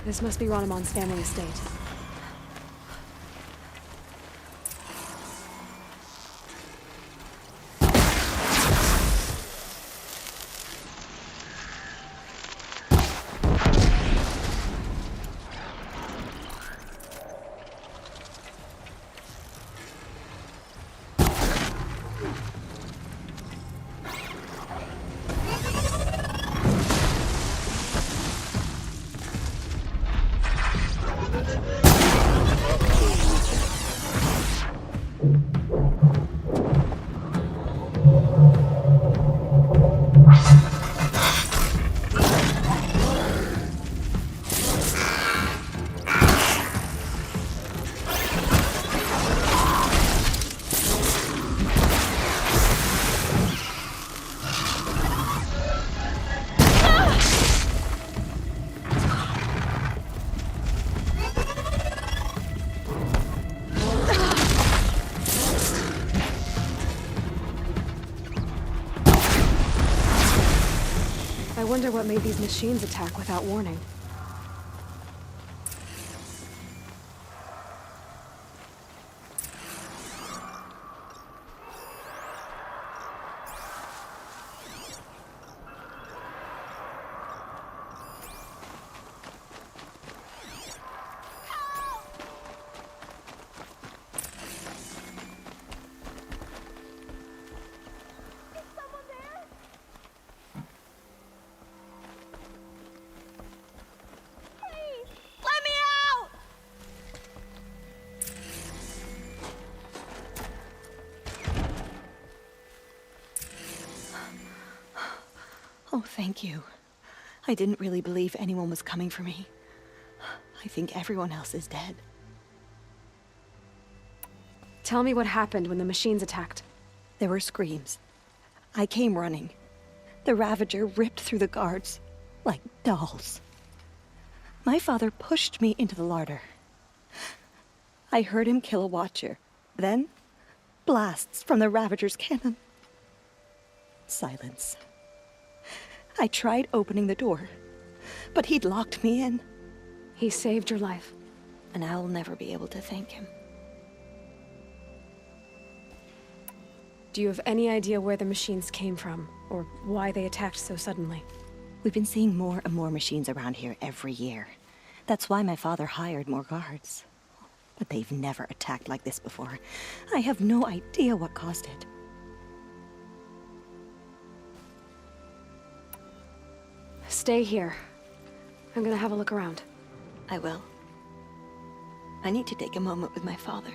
D: This must be Ronamon's family estate. wonder what made these machines attack without warning.
E: Oh, thank you. I didn't really believe anyone was coming for me. I think everyone else is dead.
D: Tell me what happened when the machines attacked.
E: There were screams. I came running. The Ravager ripped through the guards like dolls. My father pushed me into the larder. I heard him kill a watcher. Then, blasts from the Ravager's cannon. Silence. I tried opening the door, but he'd locked me in.
D: He saved your life.
E: And I'll never be able to thank him.
D: Do you have any idea where the machines came from, or why they attacked so suddenly?
E: We've been seeing more and more machines around here every year. That's why my father hired more guards. But they've never attacked like this before. I have no idea what caused it.
D: Stay here. I'm gonna have a look around.
E: I will. I need to take a moment with my father.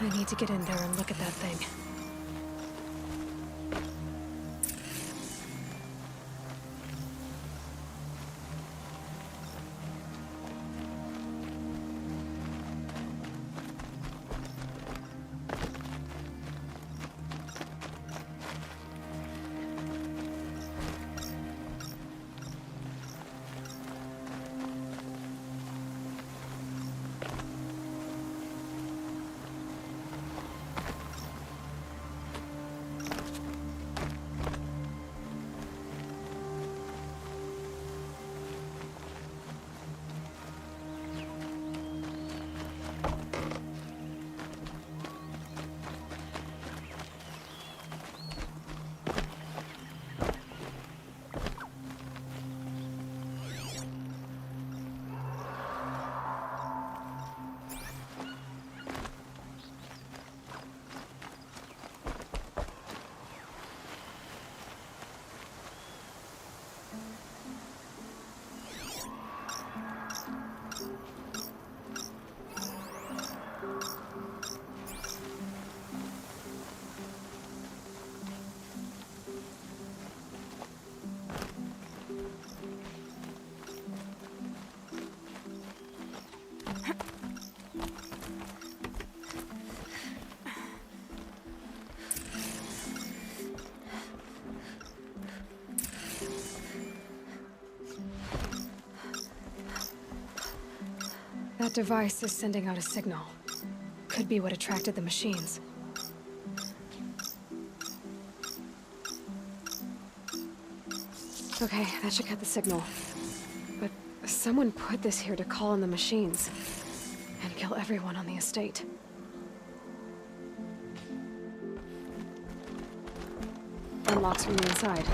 D: I need to get in there and look at that thing. That device is sending out a signal. Could be what attracted the machines. Okay, that should cut the signal. But someone put this here to call in the machines and kill everyone on the estate. Unlocks from the inside.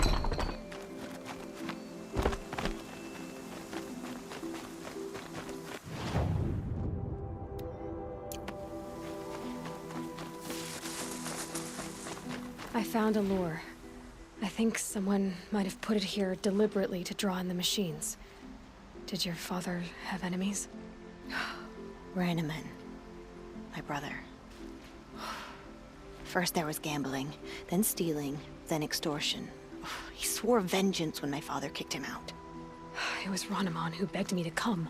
D: I found a lure. I think someone might have put it here deliberately to draw in the machines. Did your father have enemies?
E: Rainaman, my brother. First there was gambling, then stealing, then extortion. He swore vengeance when my father kicked him out.
D: It was Ranaman who begged me to come.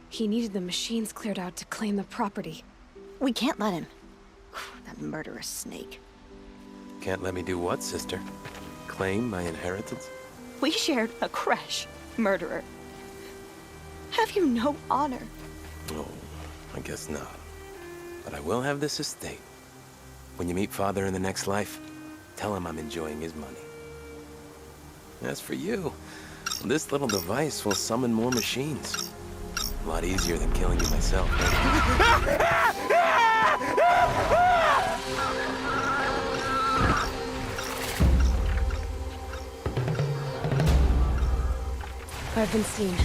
D: He needed the machines cleared out to claim the property.
E: We can't let him. That murderous snake.
K: Can't let me do what, sister? Claim my inheritance?
E: We shared a creche, murderer. Have you no honor?
K: Oh, I guess not. But I will have this estate. When you meet Father in the next life, tell him I'm enjoying his money. As for you, this little device will summon more machines. A lot easier than killing you myself.
D: I've been seen.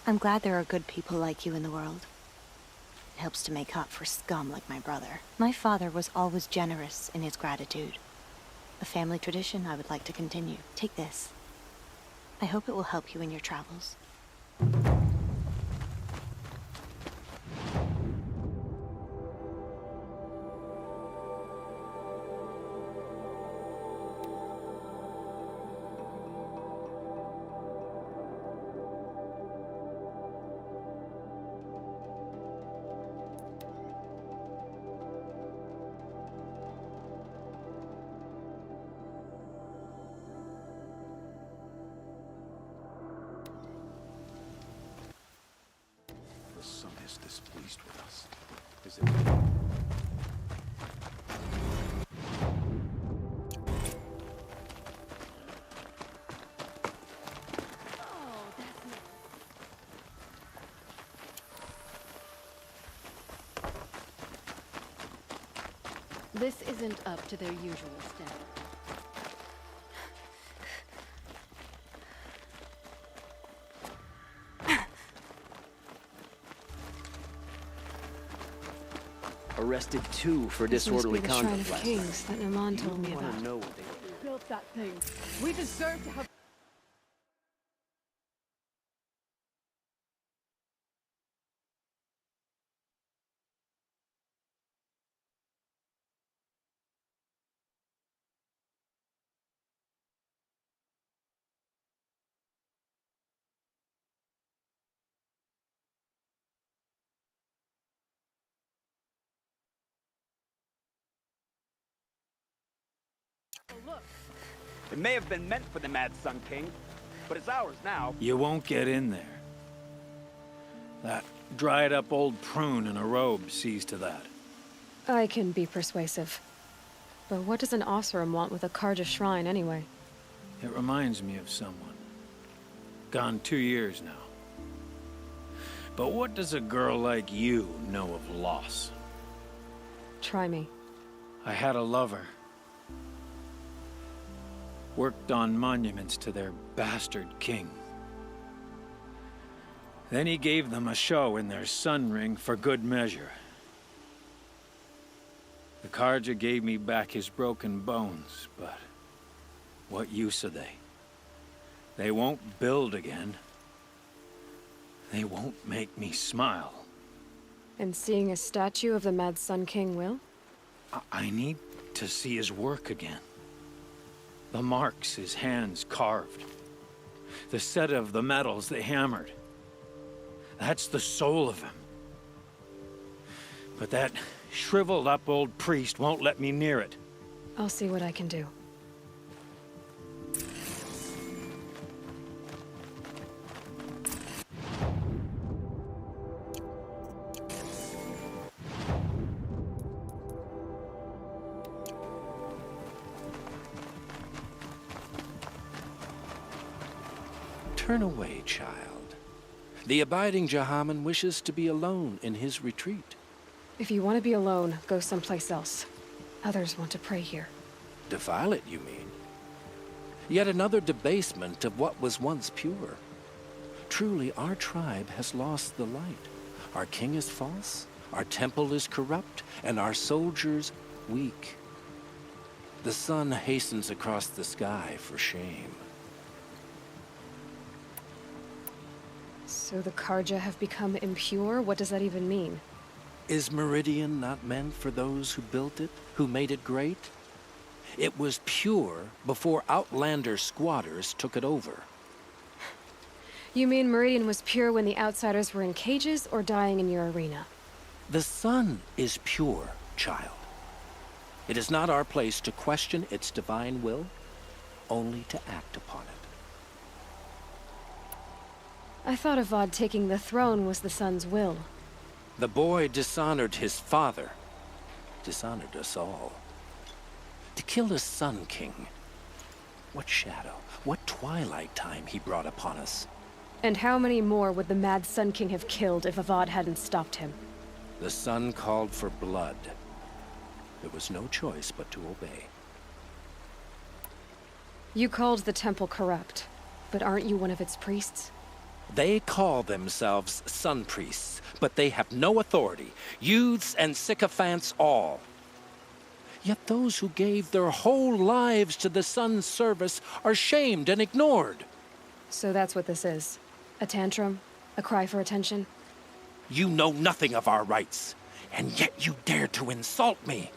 E: I'm glad there are good people like you in the world. It helps to make up for scum like my brother. My father was always generous in his gratitude. A family tradition I would like to continue. Take this. I hope it will help you in your travels.
C: The sun is displeased with us. Is it?
U: This isn't up to their usual standard.
H: Arrested 2 for
D: This must
H: disorderly
D: be the Shrine
H: conduct
D: of
H: last
D: Kings
H: night.
D: that Naman told me
H: You wanna
D: about.
H: know what they did?
L: Built that thing. We deserve to have
N: It may have been meant for the Mad Sun King, but it's ours now.
I: You won't get in there. That dried-up old prune in a robe sees to that.
D: I can be persuasive. But what does an Osram want with a Karja shrine, anyway?
I: It reminds me of someone. Gone 2 years now. But what does a girl like you know of loss?
D: Try me.
I: I had a lover. Worked on monuments to their bastard king. Then he gave them a show in their sun ring for good measure. The Karja gave me back his broken bones, but what use are they? They won't build again. They won't make me smile.
D: And seeing a statue of the Mad Sun King will?
I: I need to see his work again. The marks his hands carved. The set of the metals they hammered. That's the soul of him. But that shriveled up old priest won't let me near it.
D: I'll see what I can do.
J: Turn away, child. The abiding Jahaman wishes to be alone in his retreat.
D: If you want to be alone, go someplace else. Others want to pray here.
J: Defile it, you mean? Yet another debasement of what was once pure. Truly, our tribe has lost the light. Our king is false, our temple is corrupt, and our soldiers weak. The sun hastens across the sky for shame.
D: So the Karja have become impure? What does that even mean?
J: Is Meridian not meant for those who built it, who made it great? It was pure before Outlander squatters took it over.
D: You mean Meridian was pure when the outsiders were in cages or dying in your arena?
J: The sun is pure, child. It is not our place to question its divine will, only to act upon it.
D: I thought Avad taking the throne was the sun's will.
J: The boy dishonored his father, dishonored us all. To kill a Sun King. What shadow, what twilight time he brought upon us.
D: And how many more would the Mad Sun King have killed if Avad hadn't stopped him?
J: The sun called for blood. There was no choice but to obey.
D: You called the temple corrupt, but aren't you one of its priests?
J: They call themselves sun priests, but they have no authority. Youths and sycophants all. Yet those who gave their whole lives to the sun's service are shamed and ignored.
D: So that's what this is. A tantrum? A cry for attention?
J: You know nothing of our rights, and yet you dare to insult me.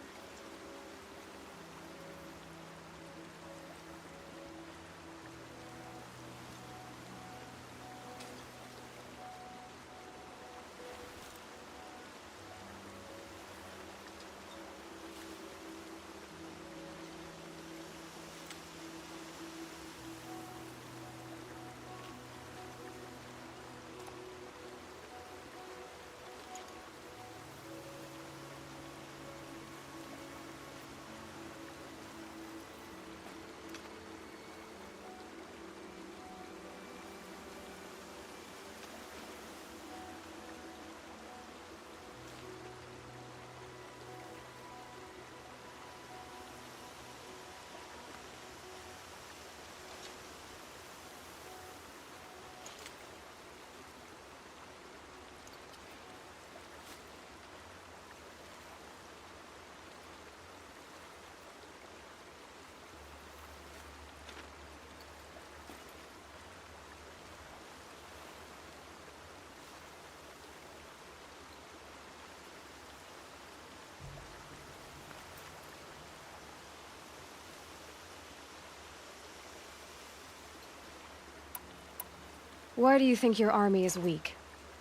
D: Why do you think your army is weak?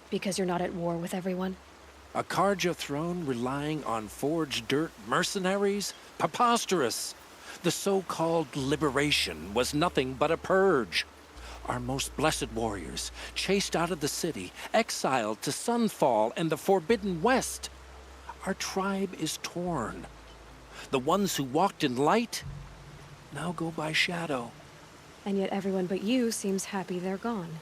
D: Because you're not at war with everyone?
J: A Karja throne relying on forged dirt mercenaries? Preposterous!
P: The so-called liberation was nothing but a purge. Our most blessed warriors, chased out of the city, exiled to Sunfall and the Forbidden West. Our tribe is torn. The ones who walked in light now go by shadow.
D: And yet everyone but you seems happy they're gone.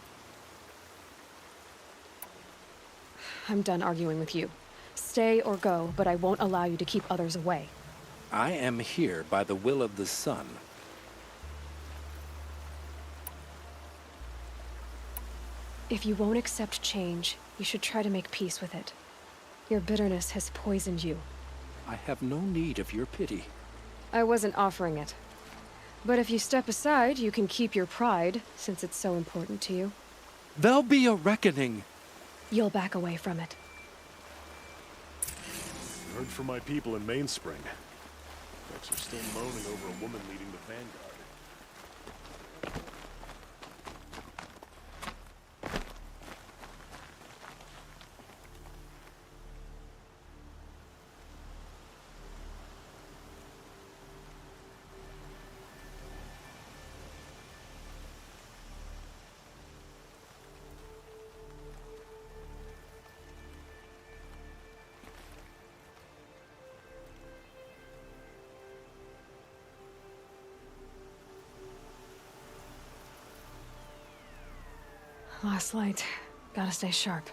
D: I'm done arguing with you. Stay or go, but I won't allow you to keep others away.
P: I am here by the will of the sun.
D: If you won't accept change, you should try to make peace with it. Your bitterness has poisoned you.
P: I have no need of your pity.
D: I wasn't offering it. But if you step aside, you can keep your pride, since it's so important to you.
P: There'll be a reckoning.
D: You'll back away from it.
C: Heard from my people in Mainspring. Folks are still moaning over a woman leading the vanguard.
D: Last light. Gotta stay sharp.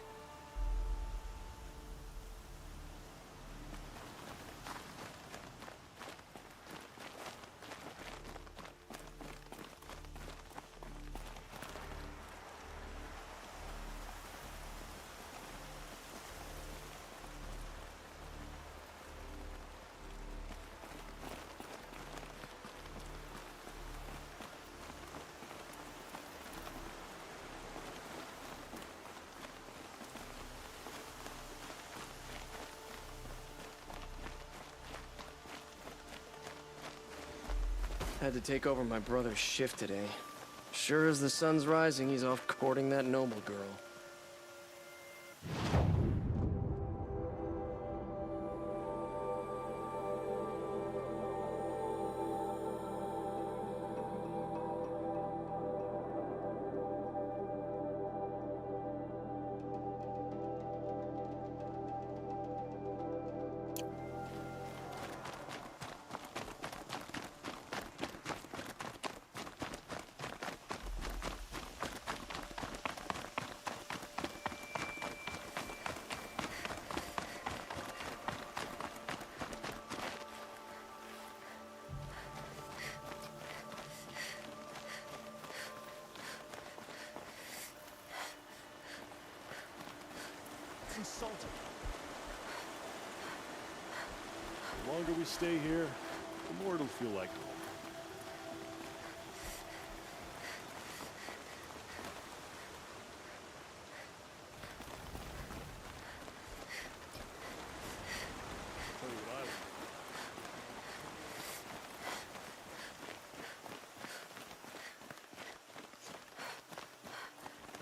H: Had to take over my brother's shift today. Sure as the sun's rising, he's off courting that noble girl.
C: Consulting. The longer we stay here, the more it'll feel like home. Tell you what I want.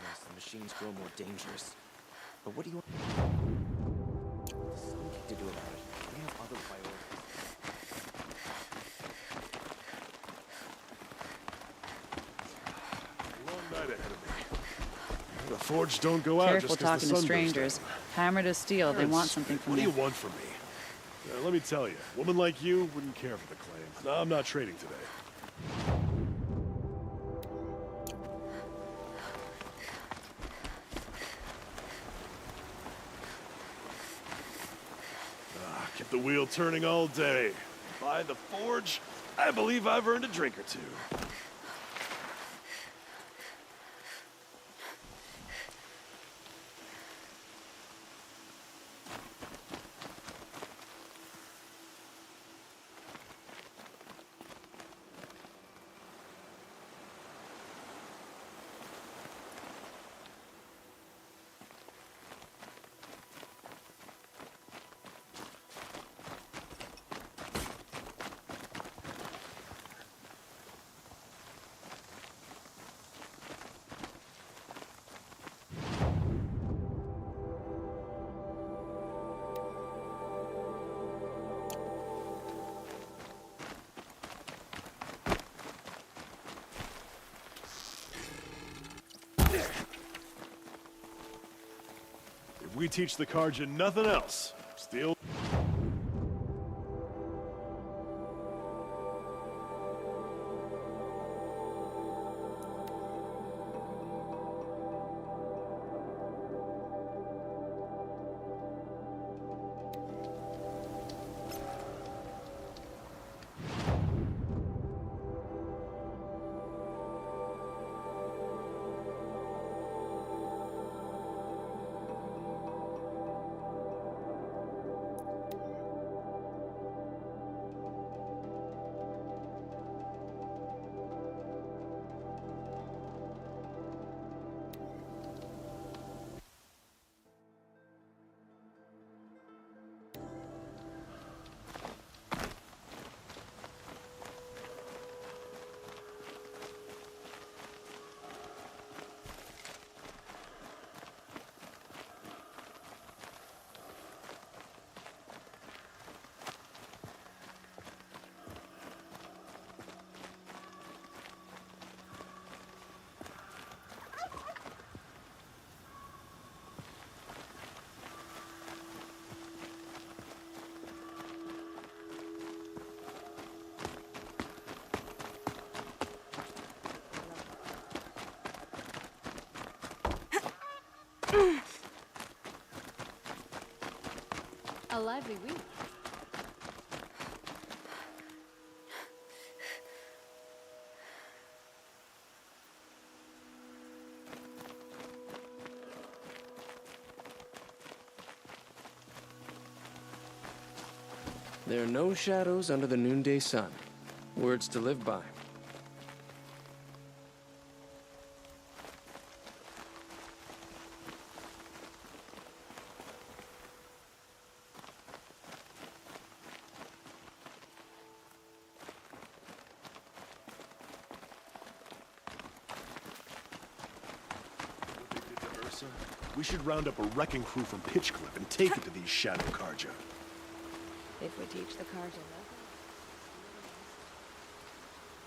H: Yes, the machines grow more dangerous. But what do you want to do about it? We have other priorities.
C: Long night ahead of me. The forge don't go out
V: Careful
C: just 'cause
V: talking
C: the
V: to
C: sun goes
V: strangers.
C: down.
V: Hammer to steel. They want something from
C: What do
V: you.
C: you want from me? Let me tell you, a woman like you wouldn't care for the claim. No, I'm not trading today. Keep the wheel turning all day. By the forge, I believe I've earned a drink or two. If we teach the Karja nothing else, steal...
U: A lively week.
H: There are no shadows under the noonday sun. Words to live by.
C: We should round up a wrecking crew from Pitchcliff and take it to these Shadow Karja.
R: If we teach the Karja nothing.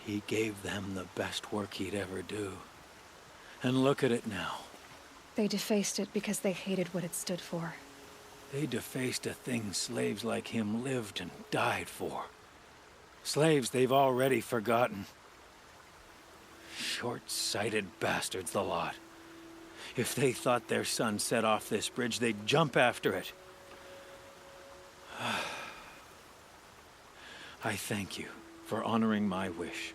W: He gave them the best work he'd ever do. And look at it now.
D: They defaced it because they hated what it stood for.
W: They defaced a thing slaves like him lived and died for. Slaves they've already forgotten. Short-sighted bastards, the lot. If they thought their son set off this bridge, they'd jump after it. I thank you for honoring my wish.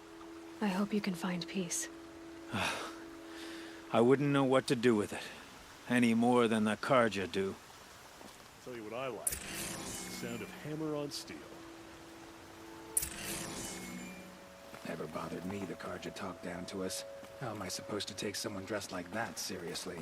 D: I hope you can find peace.
W: I wouldn't know what to do with it, any more than the Karja do.
C: Tell you what I like. The sound of hammer on steel.
Q: Never bothered me the Karja talked down to us. How am I supposed to take someone dressed like that seriously?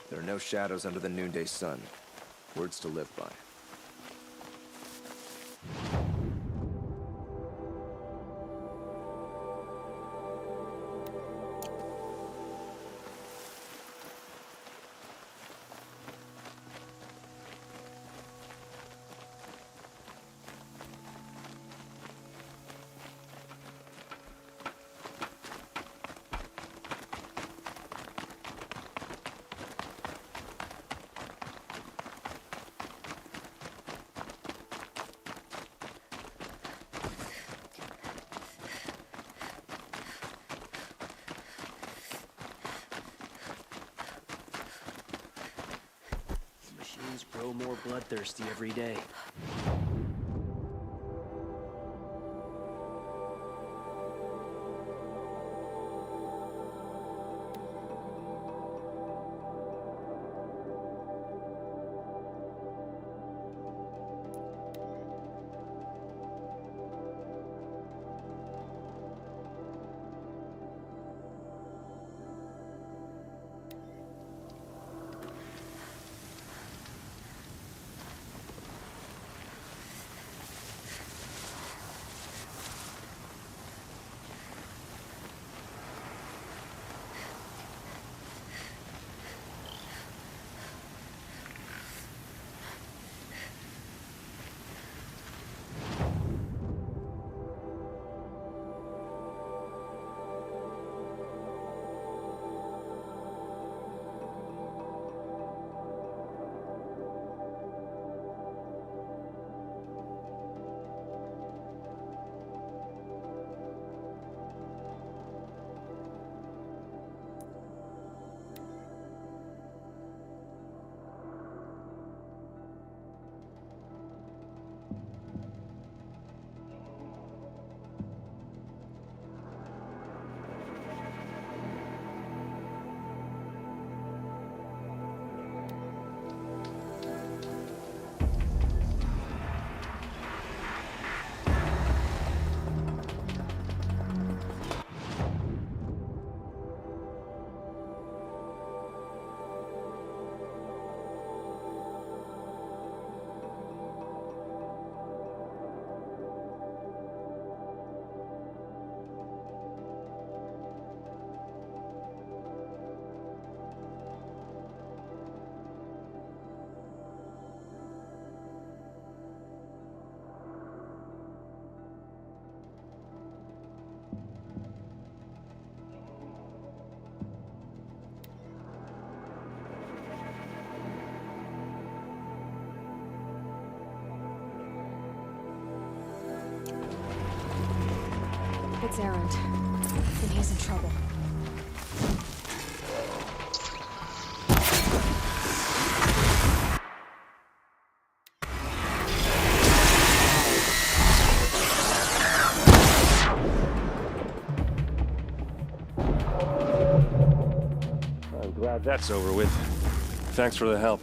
B: There are no shadows under the noonday sun. Words to live by.
H: Machines grow more bloodthirsty every day.
D: It's Erend. And he's in trouble.
F: I'm glad that's over with. Thanks for the help.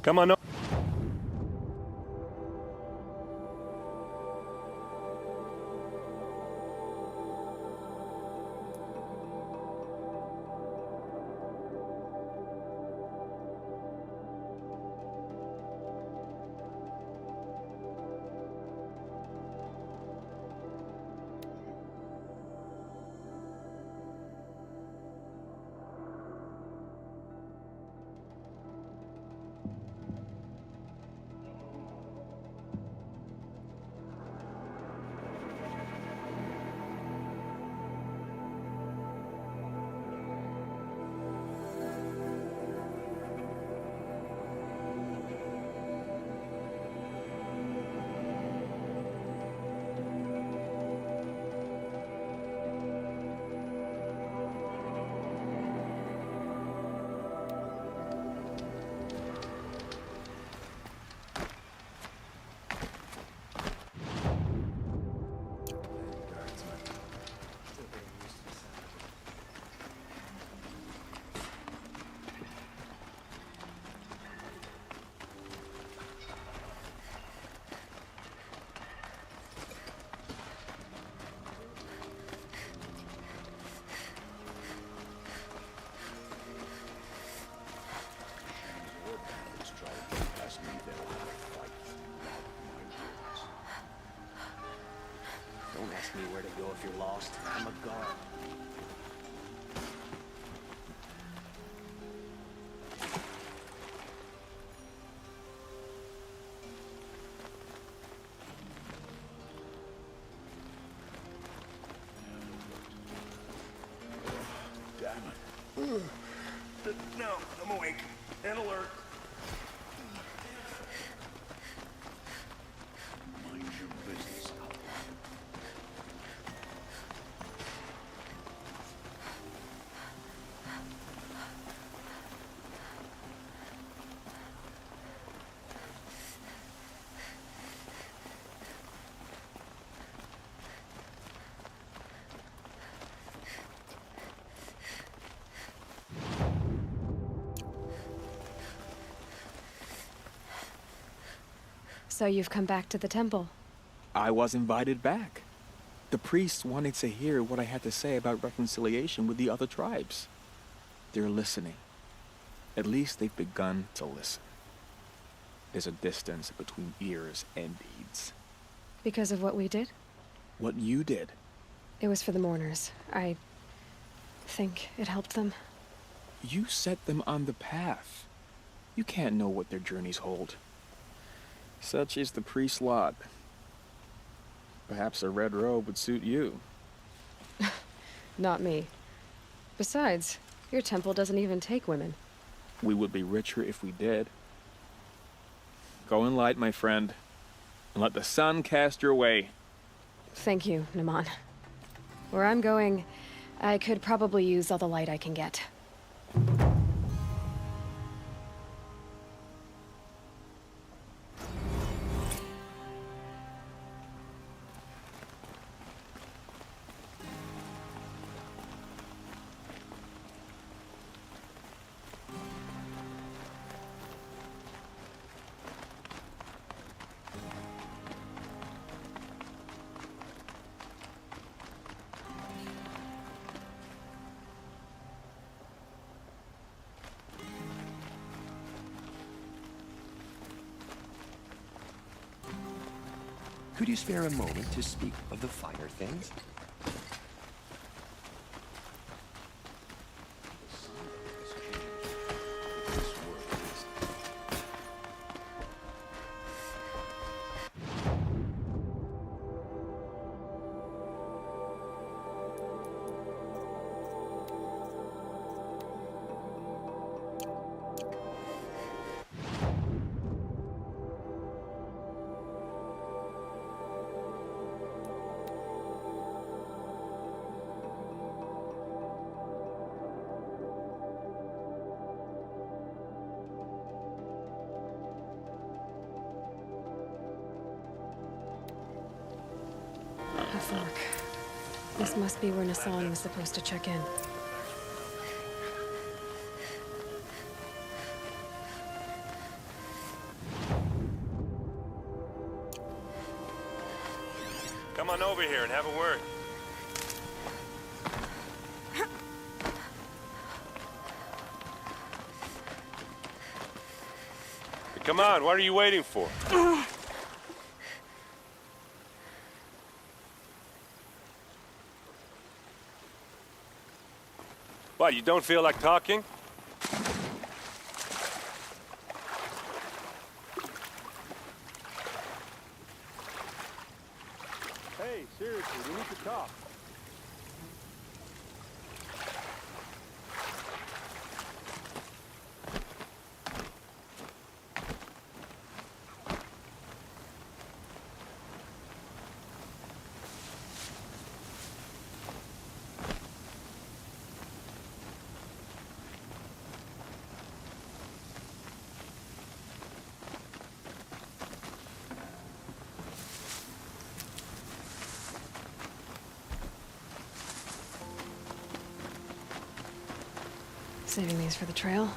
F: Come on.
H: Don't ask me where to go if you're lost. I'm a guard.
C: Damn it. No, I'm awake and alert. Mind your business.
D: So you've come back to the temple?
M: I was invited back. The priests wanted to hear what I had to say about reconciliation with the other tribes. They're listening. At least they've begun to listen. There's a distance between ears and deeds.
D: Because of what we did?
M: What you did.
D: It was for the mourners. I think it helped them.
M: You set them on the path. You can't know what their journeys hold. Such is the priest's lot. Perhaps a red robe would suit you.
D: Not me. Besides, your temple doesn't even take women.
M: We would be richer if we did. Go in light, my friend, and let the sun cast your way.
D: Thank you, Naman. Where I'm going, I could probably use all the light I can get.
J: Could you spare a moment to speak of the finer things?
D: A fork. This must be where Nassan was supposed to check in.
O: Come on over here and have a word. Come on, what are you waiting for? What, you don't feel like talking?
C: Hey, seriously, we need to talk.
D: Saving these for the trail.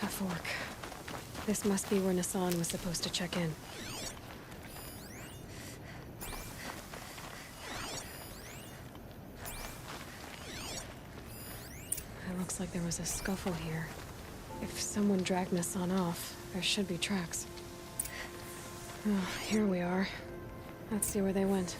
D: A fork. This must be where Nassan was supposed to check in. It looks like there was a scuffle here. If someone dragged Nassan off, there should be tracks. Oh, here we are. Let's see where they went.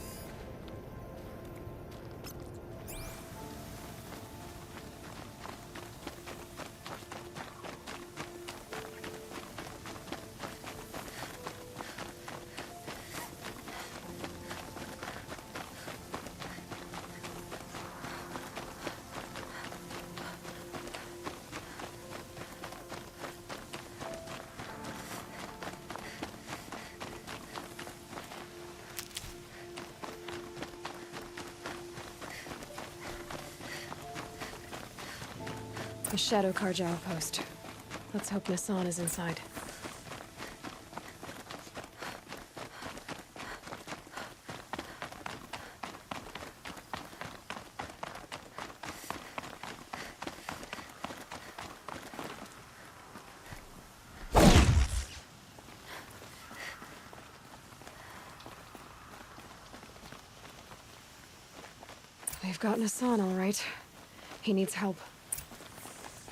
D: A Shadow Carja outpost. Let's hope Nassan is inside. They've got Nassan, all right. He needs help.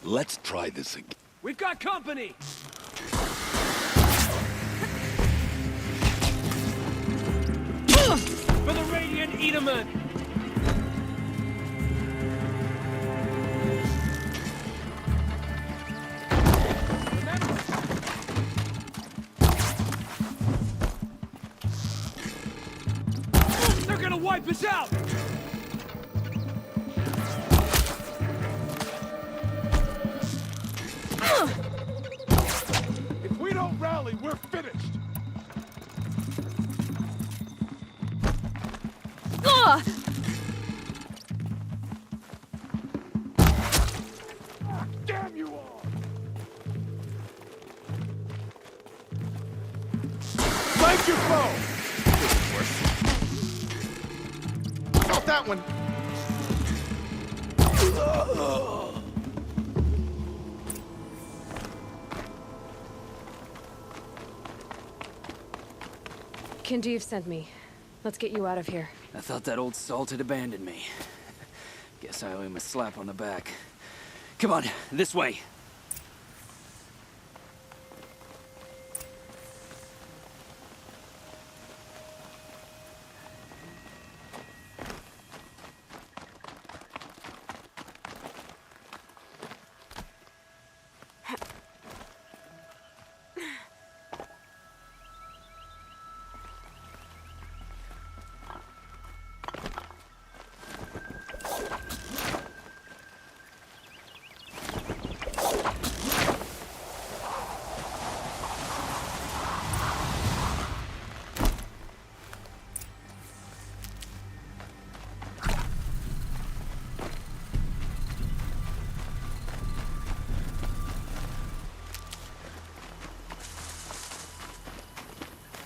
F: Let's try this again.
H: We've got company! For the Radiant Edaman! They're gonna wipe us out!
C: If we don't rally, we're finished! Damn you all! Flank your foe! Got that one!
D: Kindeev sent me. Let's get you out of here.
H: I thought that old salt had abandoned me. Guess I owe him a slap on the back. Come on, this way.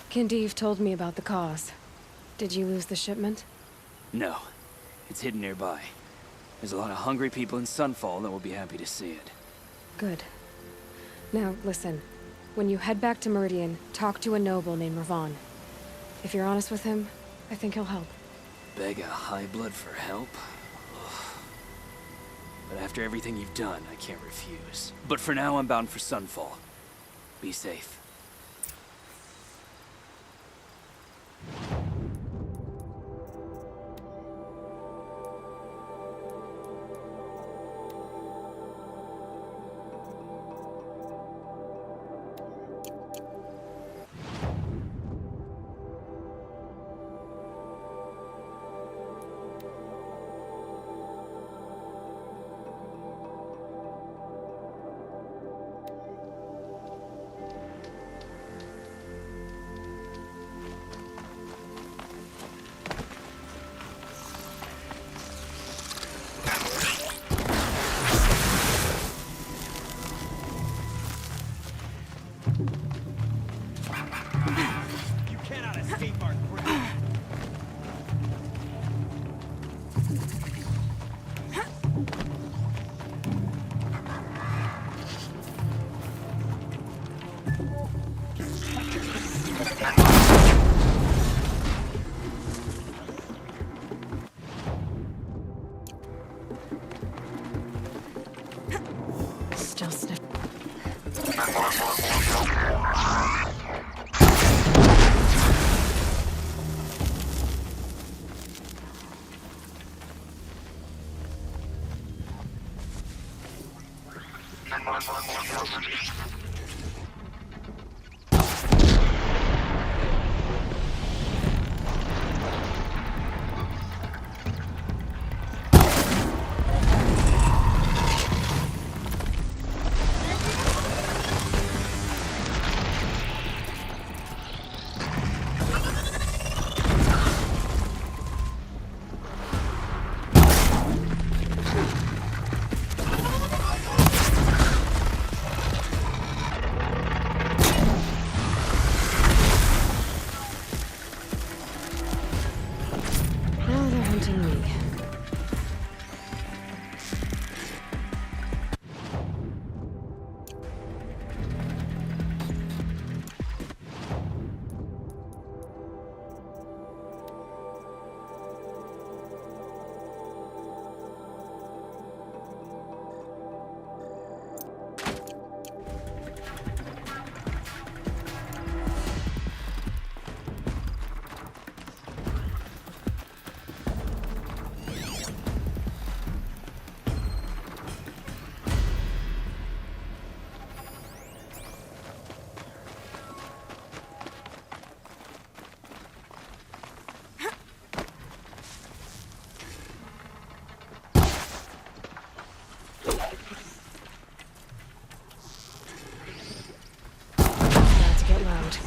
D: Kindeev told me about the cause. Did you lose the shipment?
H: No. It's hidden nearby. There's a lot of hungry people in Sunfall that will be happy to see it.
D: Good. Now, listen. When you head back to Meridian, talk to a noble named Ravan. If you're honest with him, I think he'll help.
H: Beg a high blood for help? Ugh. But after everything you've done, I can't refuse. But for now, I'm bound for Sunfall. Be safe.
D: Still sniff. protecting me. About to get loud.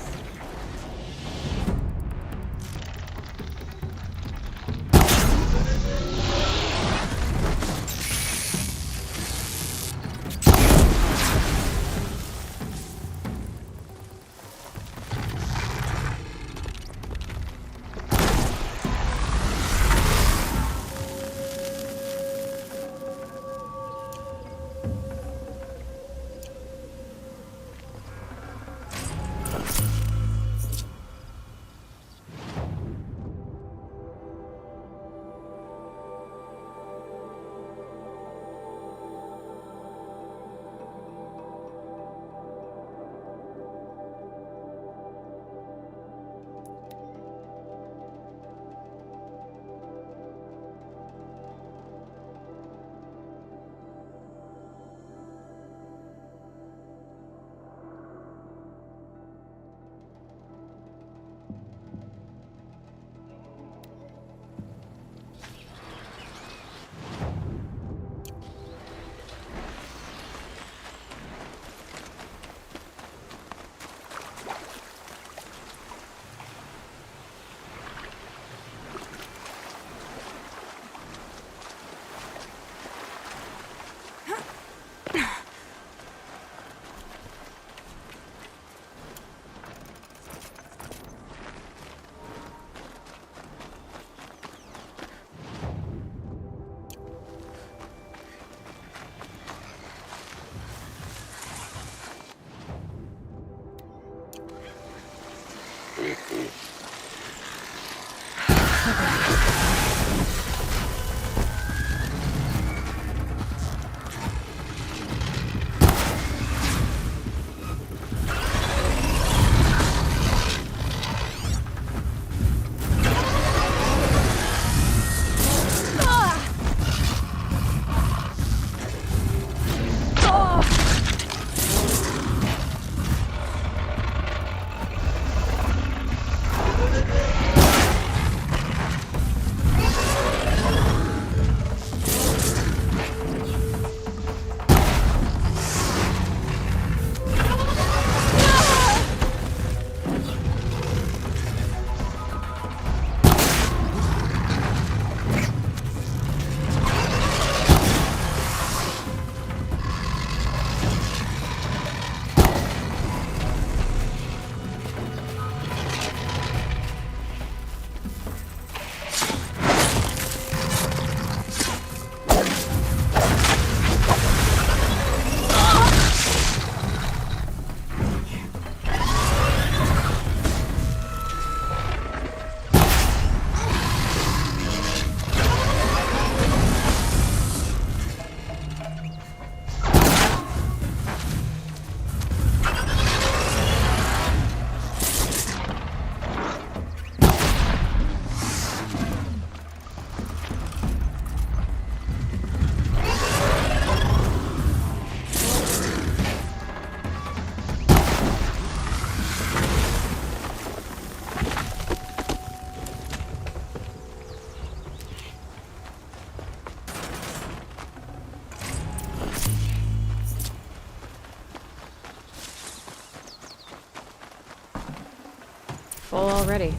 R: Full already.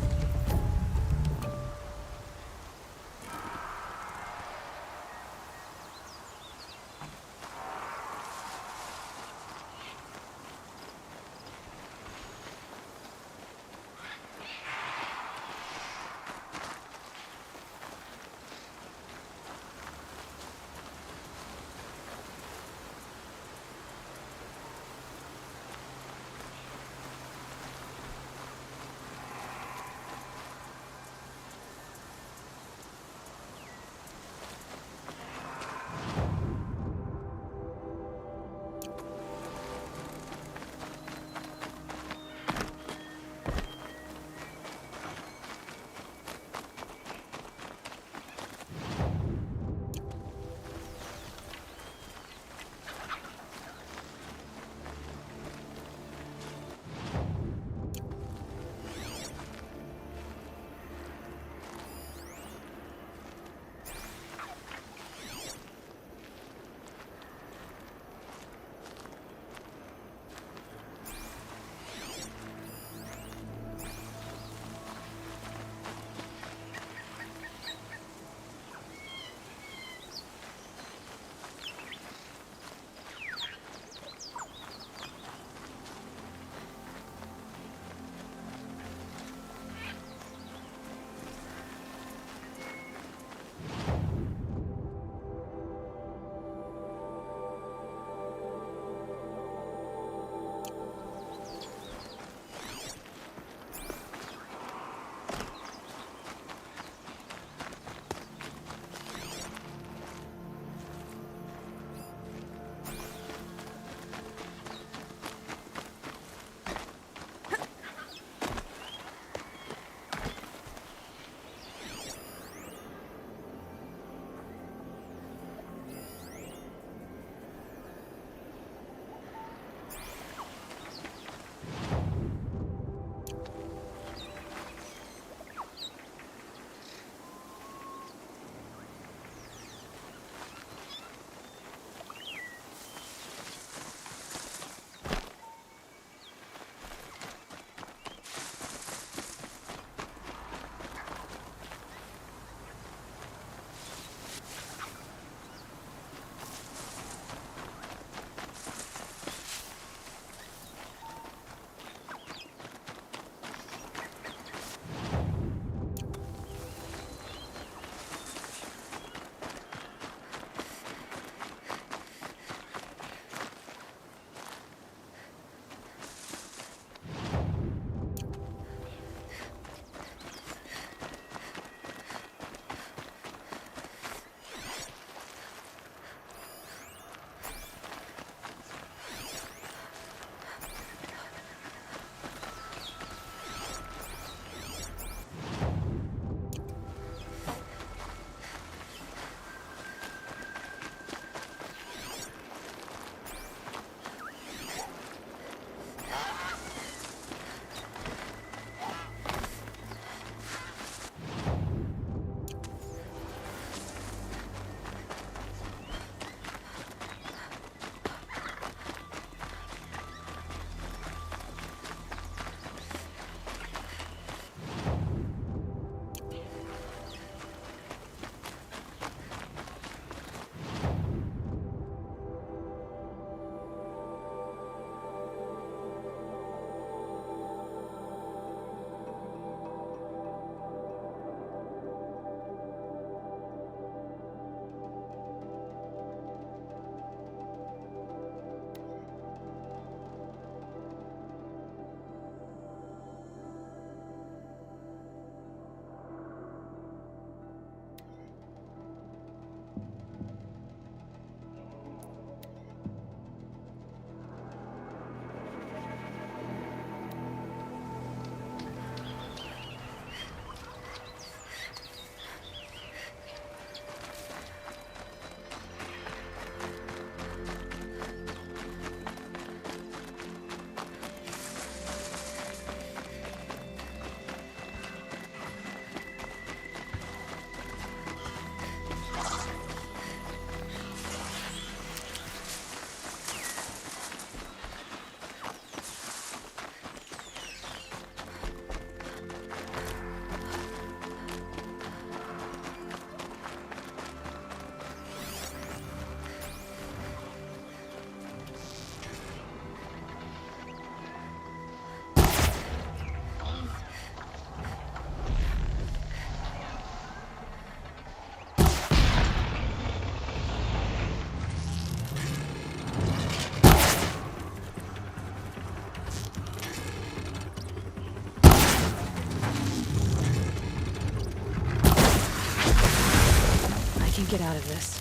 D: can't get out of this.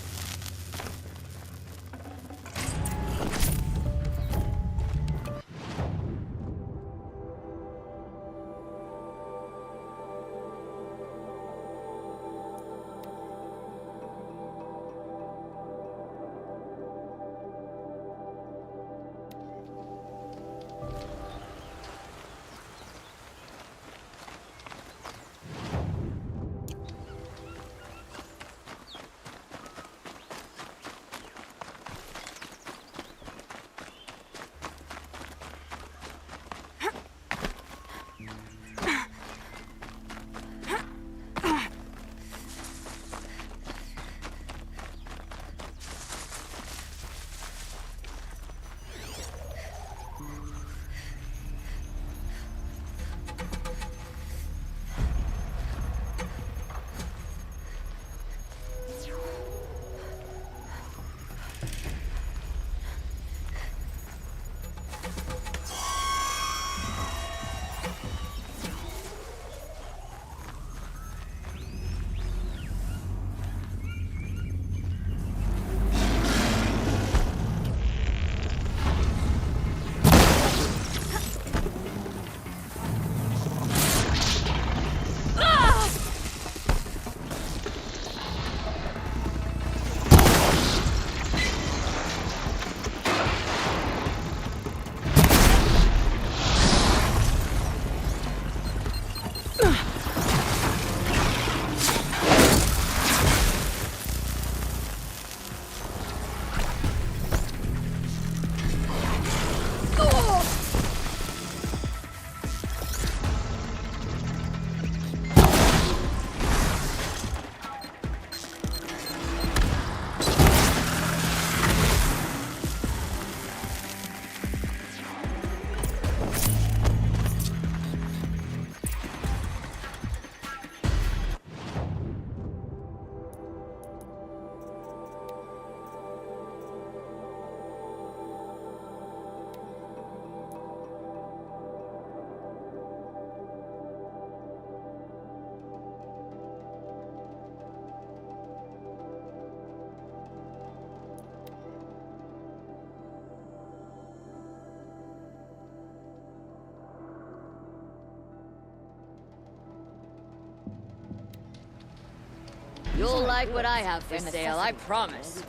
G: You'll like what I have for sale, I promise.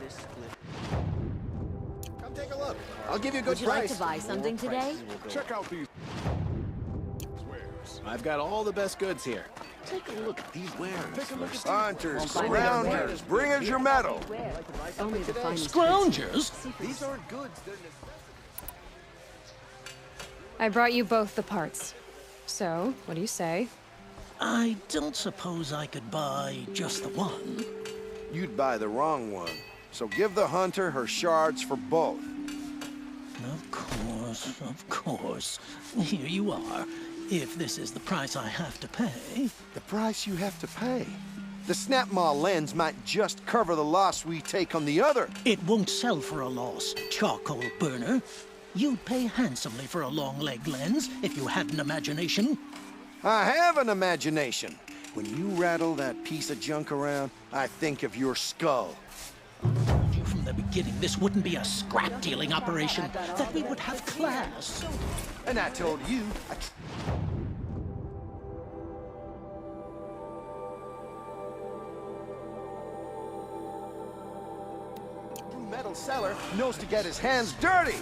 B: Come take a look. I'll give you a good
G: Would you
B: price.
G: like to buy something today?
C: Check out these wares.
K: I've got all the best goods here. Take a look at these wares.
B: Hunters, scroungers, bring us your metal.
L: Only the finest.
W: Scroungers?
B: These aren't goods, they're
D: I brought you both the parts. So, what do you say?
W: I don't suppose I could buy just the one.
B: You'd buy the wrong one. So give the hunter her shards for both.
W: Of course. Here you are. If this is the price I have to pay.
B: The price you have to pay? The Snapmaw lens might just cover the loss we take on the other.
W: It won't sell for a loss, charcoal burner. You'd pay handsomely for a long leg lens if you had an imagination.
B: I have an imagination. When you rattle that piece of junk around, I think of your skull.
W: From the beginning, this wouldn't be a scrap-dealing operation. That we would have class.
B: And I told you... Metal seller knows to get his hands dirty.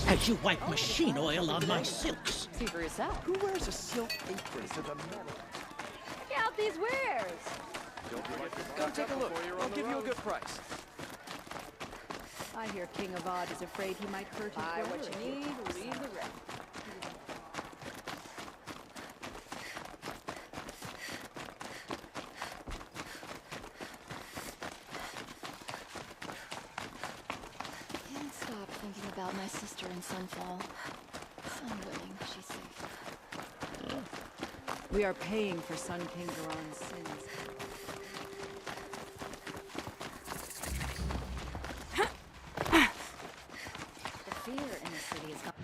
W: As you wipe machine oil on my silks.
G: See for yourself.
B: Who wears a silk apron to the metal?
G: Check out these wares.
H: Come take a look. I'll give you a good price.
L: I hear King of Odd is afraid he might hurt his
G: Buy
L: brother.
G: what you need, leave the rest.
U: Can't stop thinking about my sister in Sunfall. Sun willing, she's safe.
L: We are paying for Sun King Garon's sins.
U: The fear in the city is gone.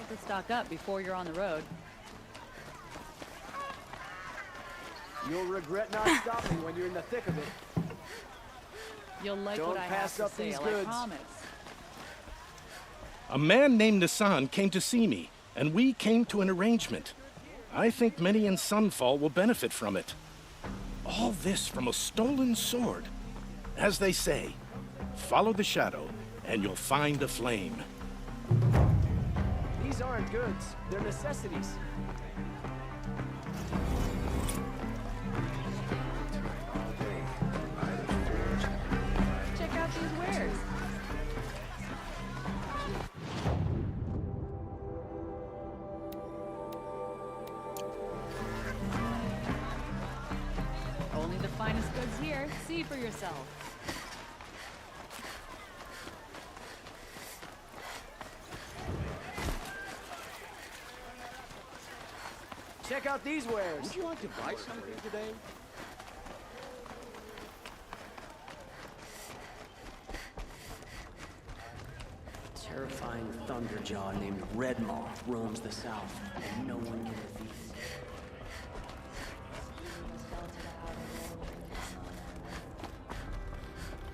L: To stock up before you're on the road.
N: You'll regret not stopping when you're in the thick of it.
L: You'll like
N: Don't
L: what I
N: pass
L: have
N: up
L: to
N: these
L: say,
N: goods.
L: I promise.
W: A man named Nassan came to see me, and we came to an arrangement. I think many in Sunfall will benefit from it. All this from a stolen sword. As they say, follow the shadow, and you'll find a flame.
N: These aren't goods, they're necessities.
L: Check out these wares. Only the finest goods here. See for yourself.
N: Check out these wares.
A: Would you like to buy something today?
S: Terrifying thunderjaw named Redmaw roams the south, and no one can defeat it.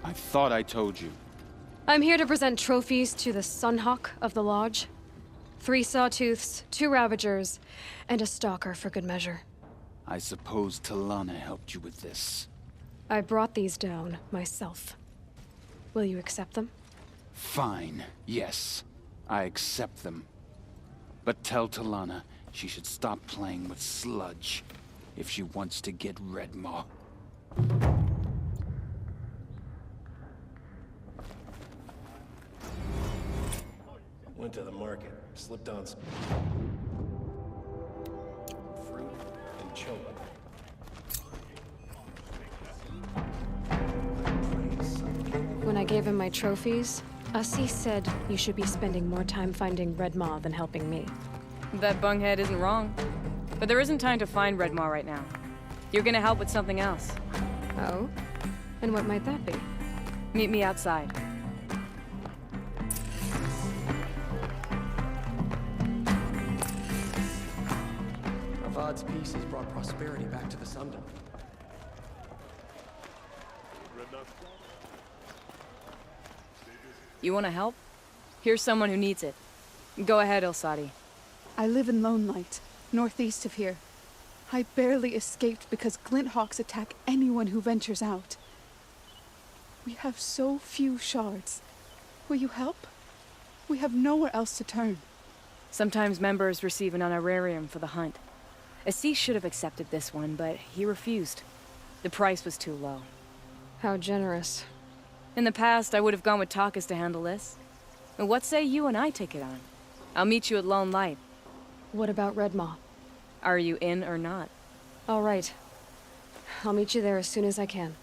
A: I thought I told you.
D: I'm here to present trophies to the Sunhawk of the Lodge. 3 sawtooths, 2 ravagers, and a stalker for good measure.
A: I suppose Talana helped you with this.
D: I brought these down myself. Will you accept them?
A: Fine, yes. I accept them. But tell Talana she should stop playing with sludge if she wants to get Redmaw.
C: Went to the market, slipped on some fruit and choke.
D: When I gave him my trophies, Ussie said you should be spending more time finding Redmaw than helping me.
R: That bunghead isn't wrong. But there isn't time to find Redmaw right now. You're gonna help with something else.
D: Oh? And what might that be?
R: Meet me outside.
S: Avad's peace has brought prosperity back to the Sundom.
R: You wanna help? Here's someone who needs it. Go ahead, Ilsadi.
T: I live in Lone Light, northeast of here. I barely escaped because Glinthawks attack anyone who ventures out. We have so few shards. Will you help? We have nowhere else to turn.
R: Sometimes members receive an honorarium for the hunt. Assis should have accepted this one, but he refused. The price was too low.
D: How generous.
R: In the past, I would have gone with Takas to handle this. And what say you and I take it on? I'll meet you at Lone Light.
D: What about Redmaw?
R: Are you in or not?
D: All right. I'll meet you there as soon as I can.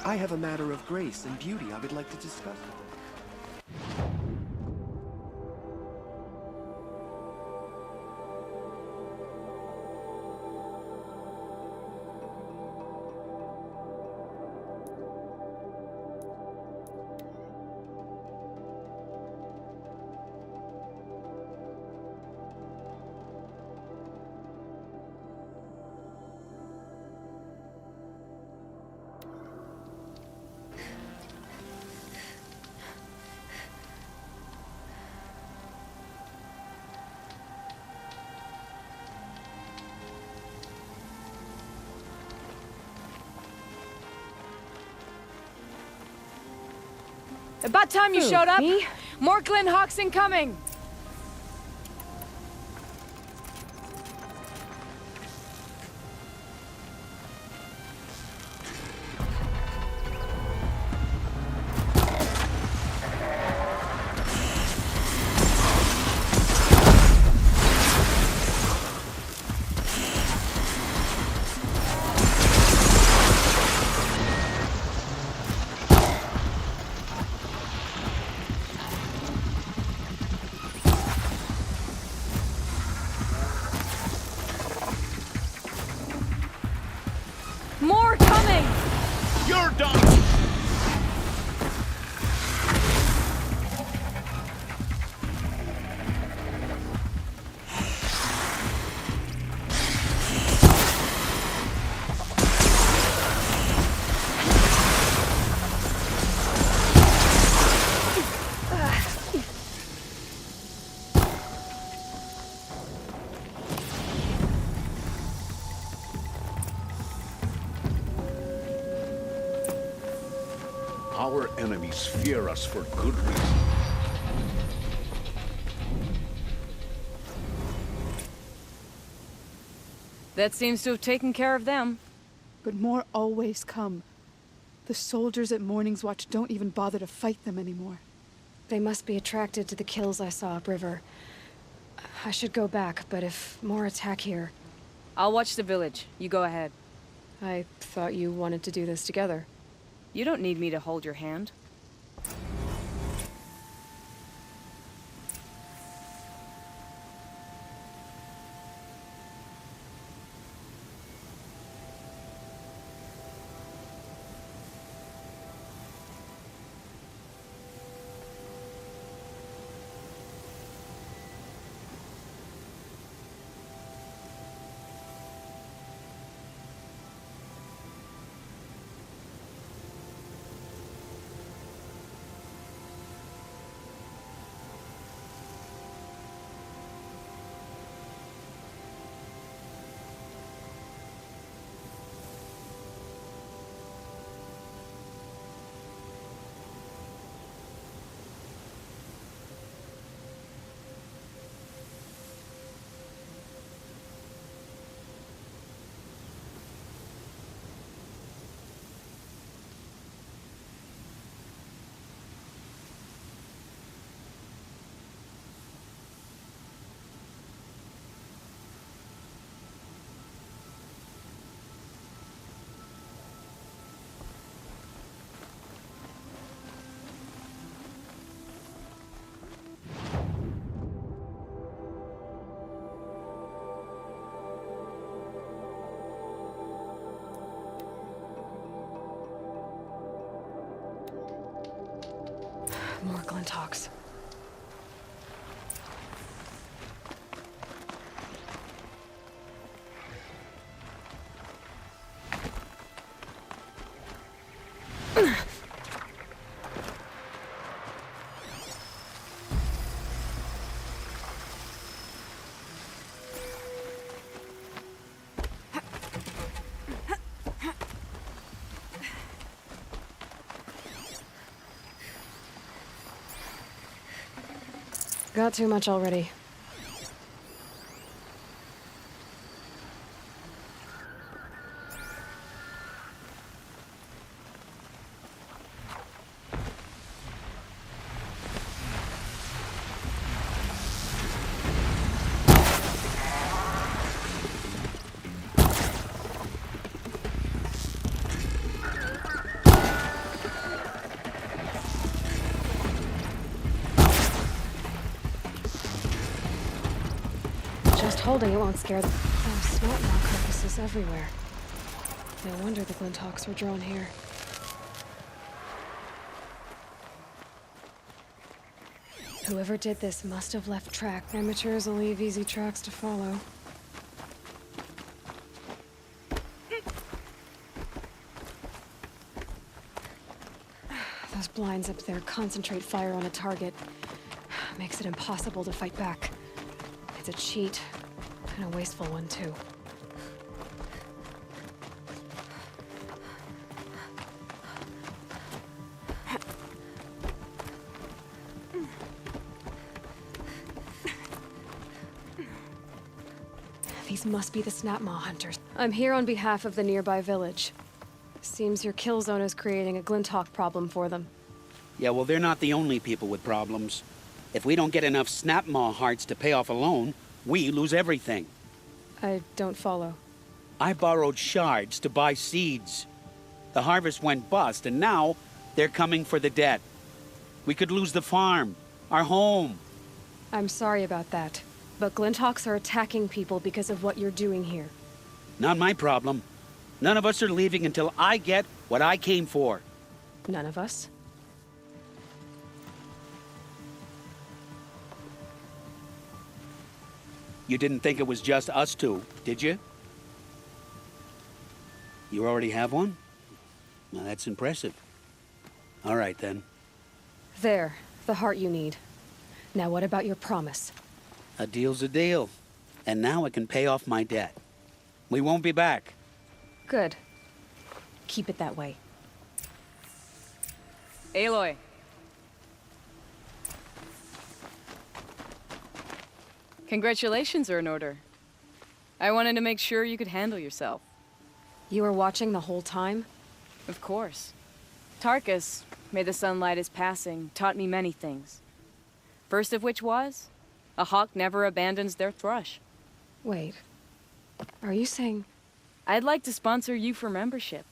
X: I have a matter of grace and beauty I would like to discuss.
R: About time you showed up. Me? More Glenn Hawks incoming. More coming!
N: You're done!
E: Our enemies fear us for good reason.
R: That seems to have taken care of them.
T: But more always come. The soldiers at Morning's Watch don't even bother to fight them anymore.
D: They must be attracted to the kills I saw upriver. I should go back, but if more attack here...
R: I'll watch the village. You go ahead.
D: I thought you wanted to do this together.
R: You don't need me to hold your hand.
D: More Glinthawks. Got too much already. Holding it won't scare them. Oh, snot maw carcasses everywhere. No wonder the Glinthawks were drawn here. Whoever did this must have left track. Amateurs will leave easy tracks to follow. Those blinds up there concentrate fire on a target. Makes it impossible to fight back. It's a cheat. And a wasteful one, too. These must be the Snapmaw hunters. I'm here on behalf of the nearby village. Seems your kill zone is creating a Glinthawk problem for them.
I: Yeah, well, they're not the only people with problems. If we don't get enough Snapmaw hearts to pay off a loan, we lose everything.
D: I don't follow.
I: I borrowed shards to buy seeds. The harvest went bust, and now they're coming for the debt. We could lose the farm, our home.
D: I'm sorry about that, but Glinthawks are attacking people because of what you're doing here.
I: Not my problem. None of us are leaving until I get what I came for.
D: None of us?
I: You didn't think it was just us two, did you? You already have one? Well, that's impressive. All right, then.
D: There, the heart you need. Now what about your promise?
I: A deal's a deal. And now I can pay off my debt. We won't be back.
D: Good. Keep it that way.
R: Aloy. Congratulations are in order. I wanted to make sure you could handle yourself.
D: You were watching the whole time?
R: Of course. Tarkus, may the sunlight is passing, taught me many things. First of which was, a hawk never abandons their thrush.
D: Wait. Are you saying...
R: I'd like to sponsor you for membership.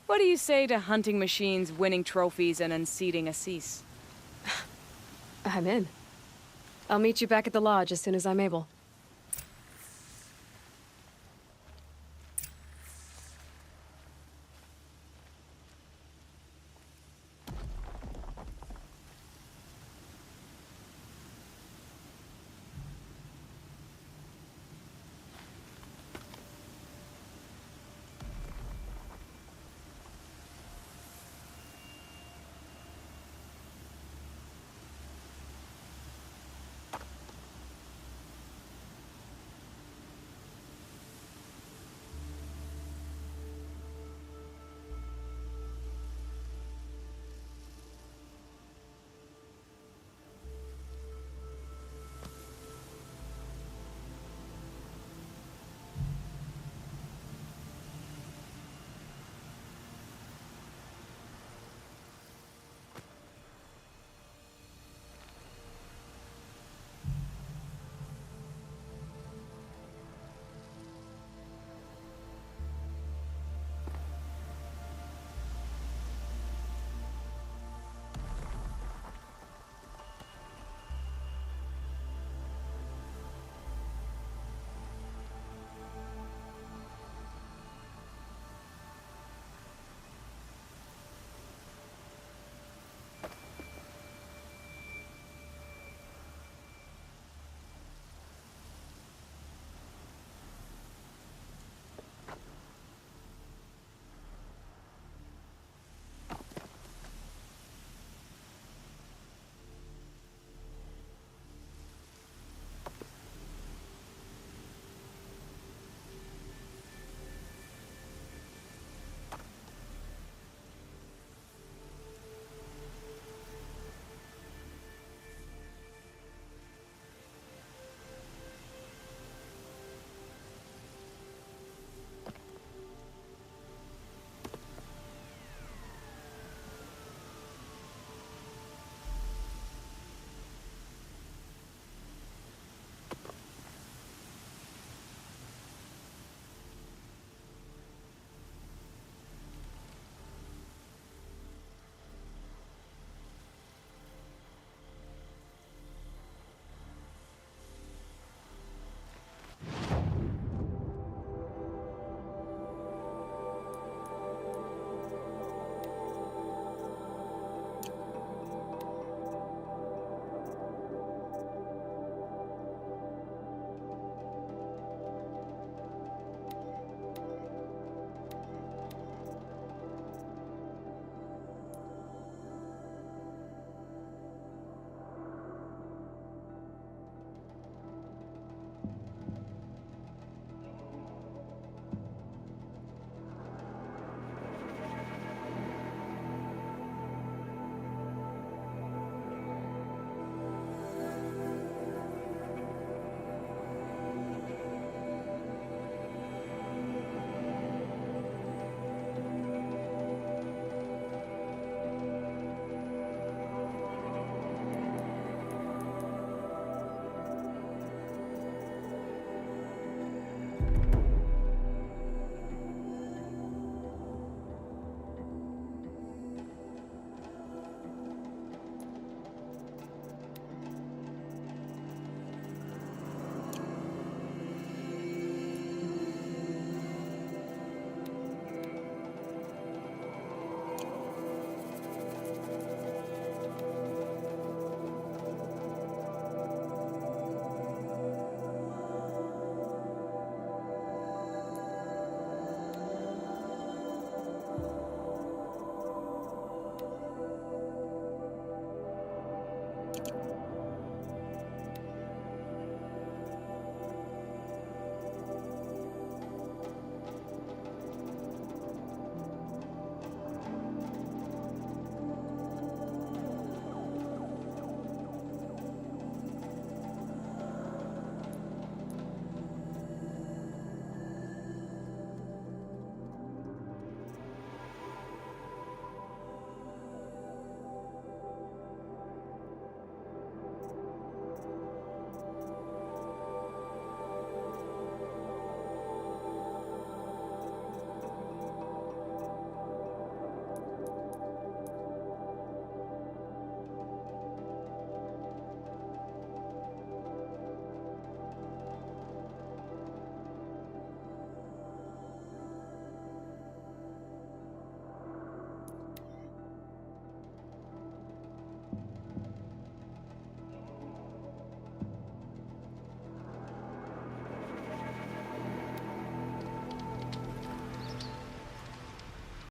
R: What do you say to hunting machines, winning trophies, and unseating Assis?
D: I'm in. I'll meet you back at the lodge as soon as I'm able.